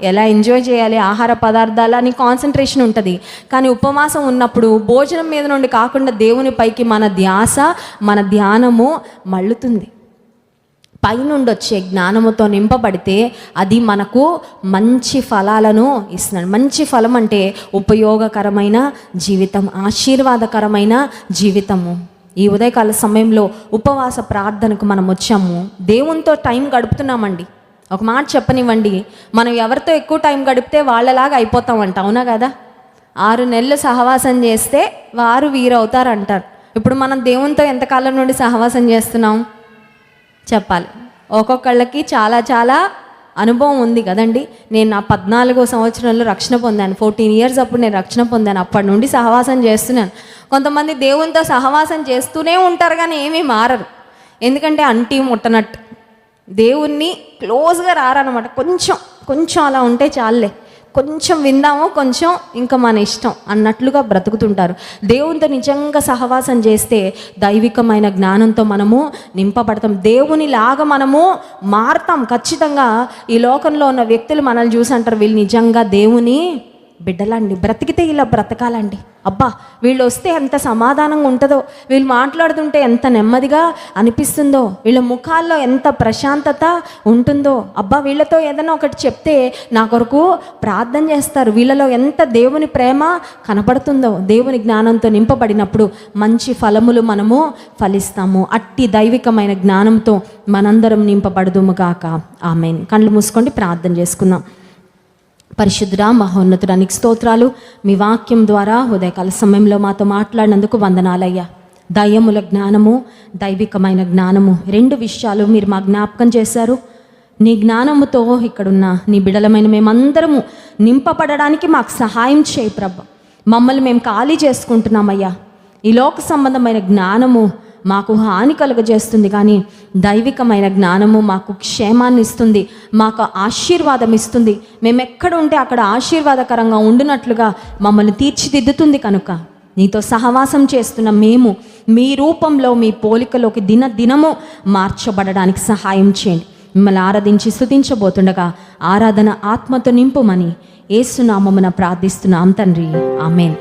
ఎలా ఎంజాయ్ చేయాలి ఆహార పదార్థాలు అని కాన్సన్ట్రేషన్ ఉంటుంది. కానీ ఉపవాసం ఉన్నప్పుడు భోజనం మీద నుండి కాకుండా దేవుని పైకి మన ధ్యాస, మన ధ్యానము మళ్ళుతుంది. పైనుండి వచ్చే జ్ఞానముతో నింపబడితే అది మనకు మంచి ఫలాలను ఇస్తున్నాడు. మంచి ఫలం అంటే ఉపయోగకరమైన జీవితం, ఆశీర్వాదకరమైన జీవితము. ఈ ఉదయకాల సమయంలో ఉపవాస ప్రార్థనకు మనం వచ్చాము, దేవునితో టైం గడుపుతున్నామండి. ఒక మాట చెప్పనివ్వండి, మనం ఎవరితో ఎక్కువ టైం గడిపితే వాళ్ళలాగా అయిపోతామంట, అవునా కదా? 6 నెలలు సహవాసం చేస్తే వారు వీరవుతారు అంటారు. ఇప్పుడు మనం దేవునితో ఎంతకాలం నుండి సహవాసం చేస్తున్నాం చెప్పాలి. ఒక్కొక్కళ్ళకి చాలా చాలా అనుభవం ఉంది కదండి. నేను నా 14వ సంవత్సరంలో రక్షణ పొందాను, 14 ఇయర్స్ అప్పుడు నేను రక్షణ పొందాను. అప్పటి నుండి సహవాసం చేస్తున్నాను. కొంతమంది దేవునితో సహవాసం చేస్తూనే ఉంటారు కానీ ఏమీ మారరు. ఎందుకంటే అంటీ ముట్టనట్టు దేవుణ్ణి క్లోజ్గా రారనమాట. కొంచెం అలా ఉంటే చాలులే, కొంచెం విందాము, కొంచెం ఇంకా మన ఇష్టం అన్నట్లుగా బ్రతుకుతుంటారు. దేవునితో నిజంగా సహవాసం చేస్తే దైవికమైన జ్ఞానంతో మనము నింపబడతాం, దేవునిలాగా మనము మారుతాం. ఖచ్చితంగా ఈ లోకంలో ఉన్న వ్యక్తులు మనల్ని చూసి అంటారు, వీళ్ళు నిజంగా దేవుని బిడ్డలండి, బ్రతికితే ఇలా బ్రతకాలండి. అబ్బా వీళ్ళు వస్తే ఎంత సమాధానంగా ఉంటుందో, వీళ్ళు మాట్లాడుతుంటే ఎంత నెమ్మదిగా అనిపిస్తుందో, వీళ్ళ ముఖాల్లో ఎంత ప్రశాంతత ఉంటుందో, అబ్బా వీళ్ళతో ఏదైనా ఒకటి చెప్తే నా కొరకు ప్రార్థన చేస్తారు, వీళ్ళలో ఎంత దేవుని ప్రేమ కనపడుతుందో. దేవుని జ్ఞానంతో నింపబడినప్పుడు మంచి ఫలములు మనము ఫలిస్తాము. అట్టి దైవికమైన జ్ఞానంతో మనందరం నింపబడదుము గాక. ఆమేన్. కళ్ళు మూసుకోండి, ప్రార్థన చేసుకుందాం. పరిశుద్ధుడా మహోన్నతుడా నీకు స్తోత్రాలు. మీ వాక్యం ద్వారా ఉదయకాల సమయంలో మాతో మాట్లాడినందుకు వందనాలయ్యా. దయ్యముల జ్ఞానము, దైవికమైన జ్ఞానము, 2 విషయాలు మీరు మా జ్ఞాపకం చేశారు. నీ జ్ఞానముతో ఇక్కడున్న నీ బిడలమైన మేమందరము నింపబడడానికి మాకు సహాయం చేయి ప్రభు. మమ్మల్ని మేము ఖాళీ చేసుకుంటున్నామయ్యా. ఈ లోక సంబంధమైన జ్ఞానము మాకు హాని కలుగజేస్తుంది, కానీ దైవికమైన జ్ఞానము మాకు క్షేమాన్ని ఇస్తుంది, మాకు ఆశీర్వాదం ఇస్తుంది. మేము ఎక్కడ ఉంటే అక్కడ ఆశీర్వాదకరంగా ఉండునట్లుగా మమ్మల్ని తీర్చిదిద్దుతుంది. కనుక నీతో సహవాసం చేస్తున్న మేము మీ రూపంలో, మీ పోలికలోకి దినదినము మార్చబడడానికి సహాయం చేయండి. మిమ్మల్ని ఆరాధించి స్తుతించబోతుండగా ఆరాధన ఆత్మతో నింపుమని యేసు నామమున ప్రార్థిస్తున్నాం తండ్రి. ఆమేన్.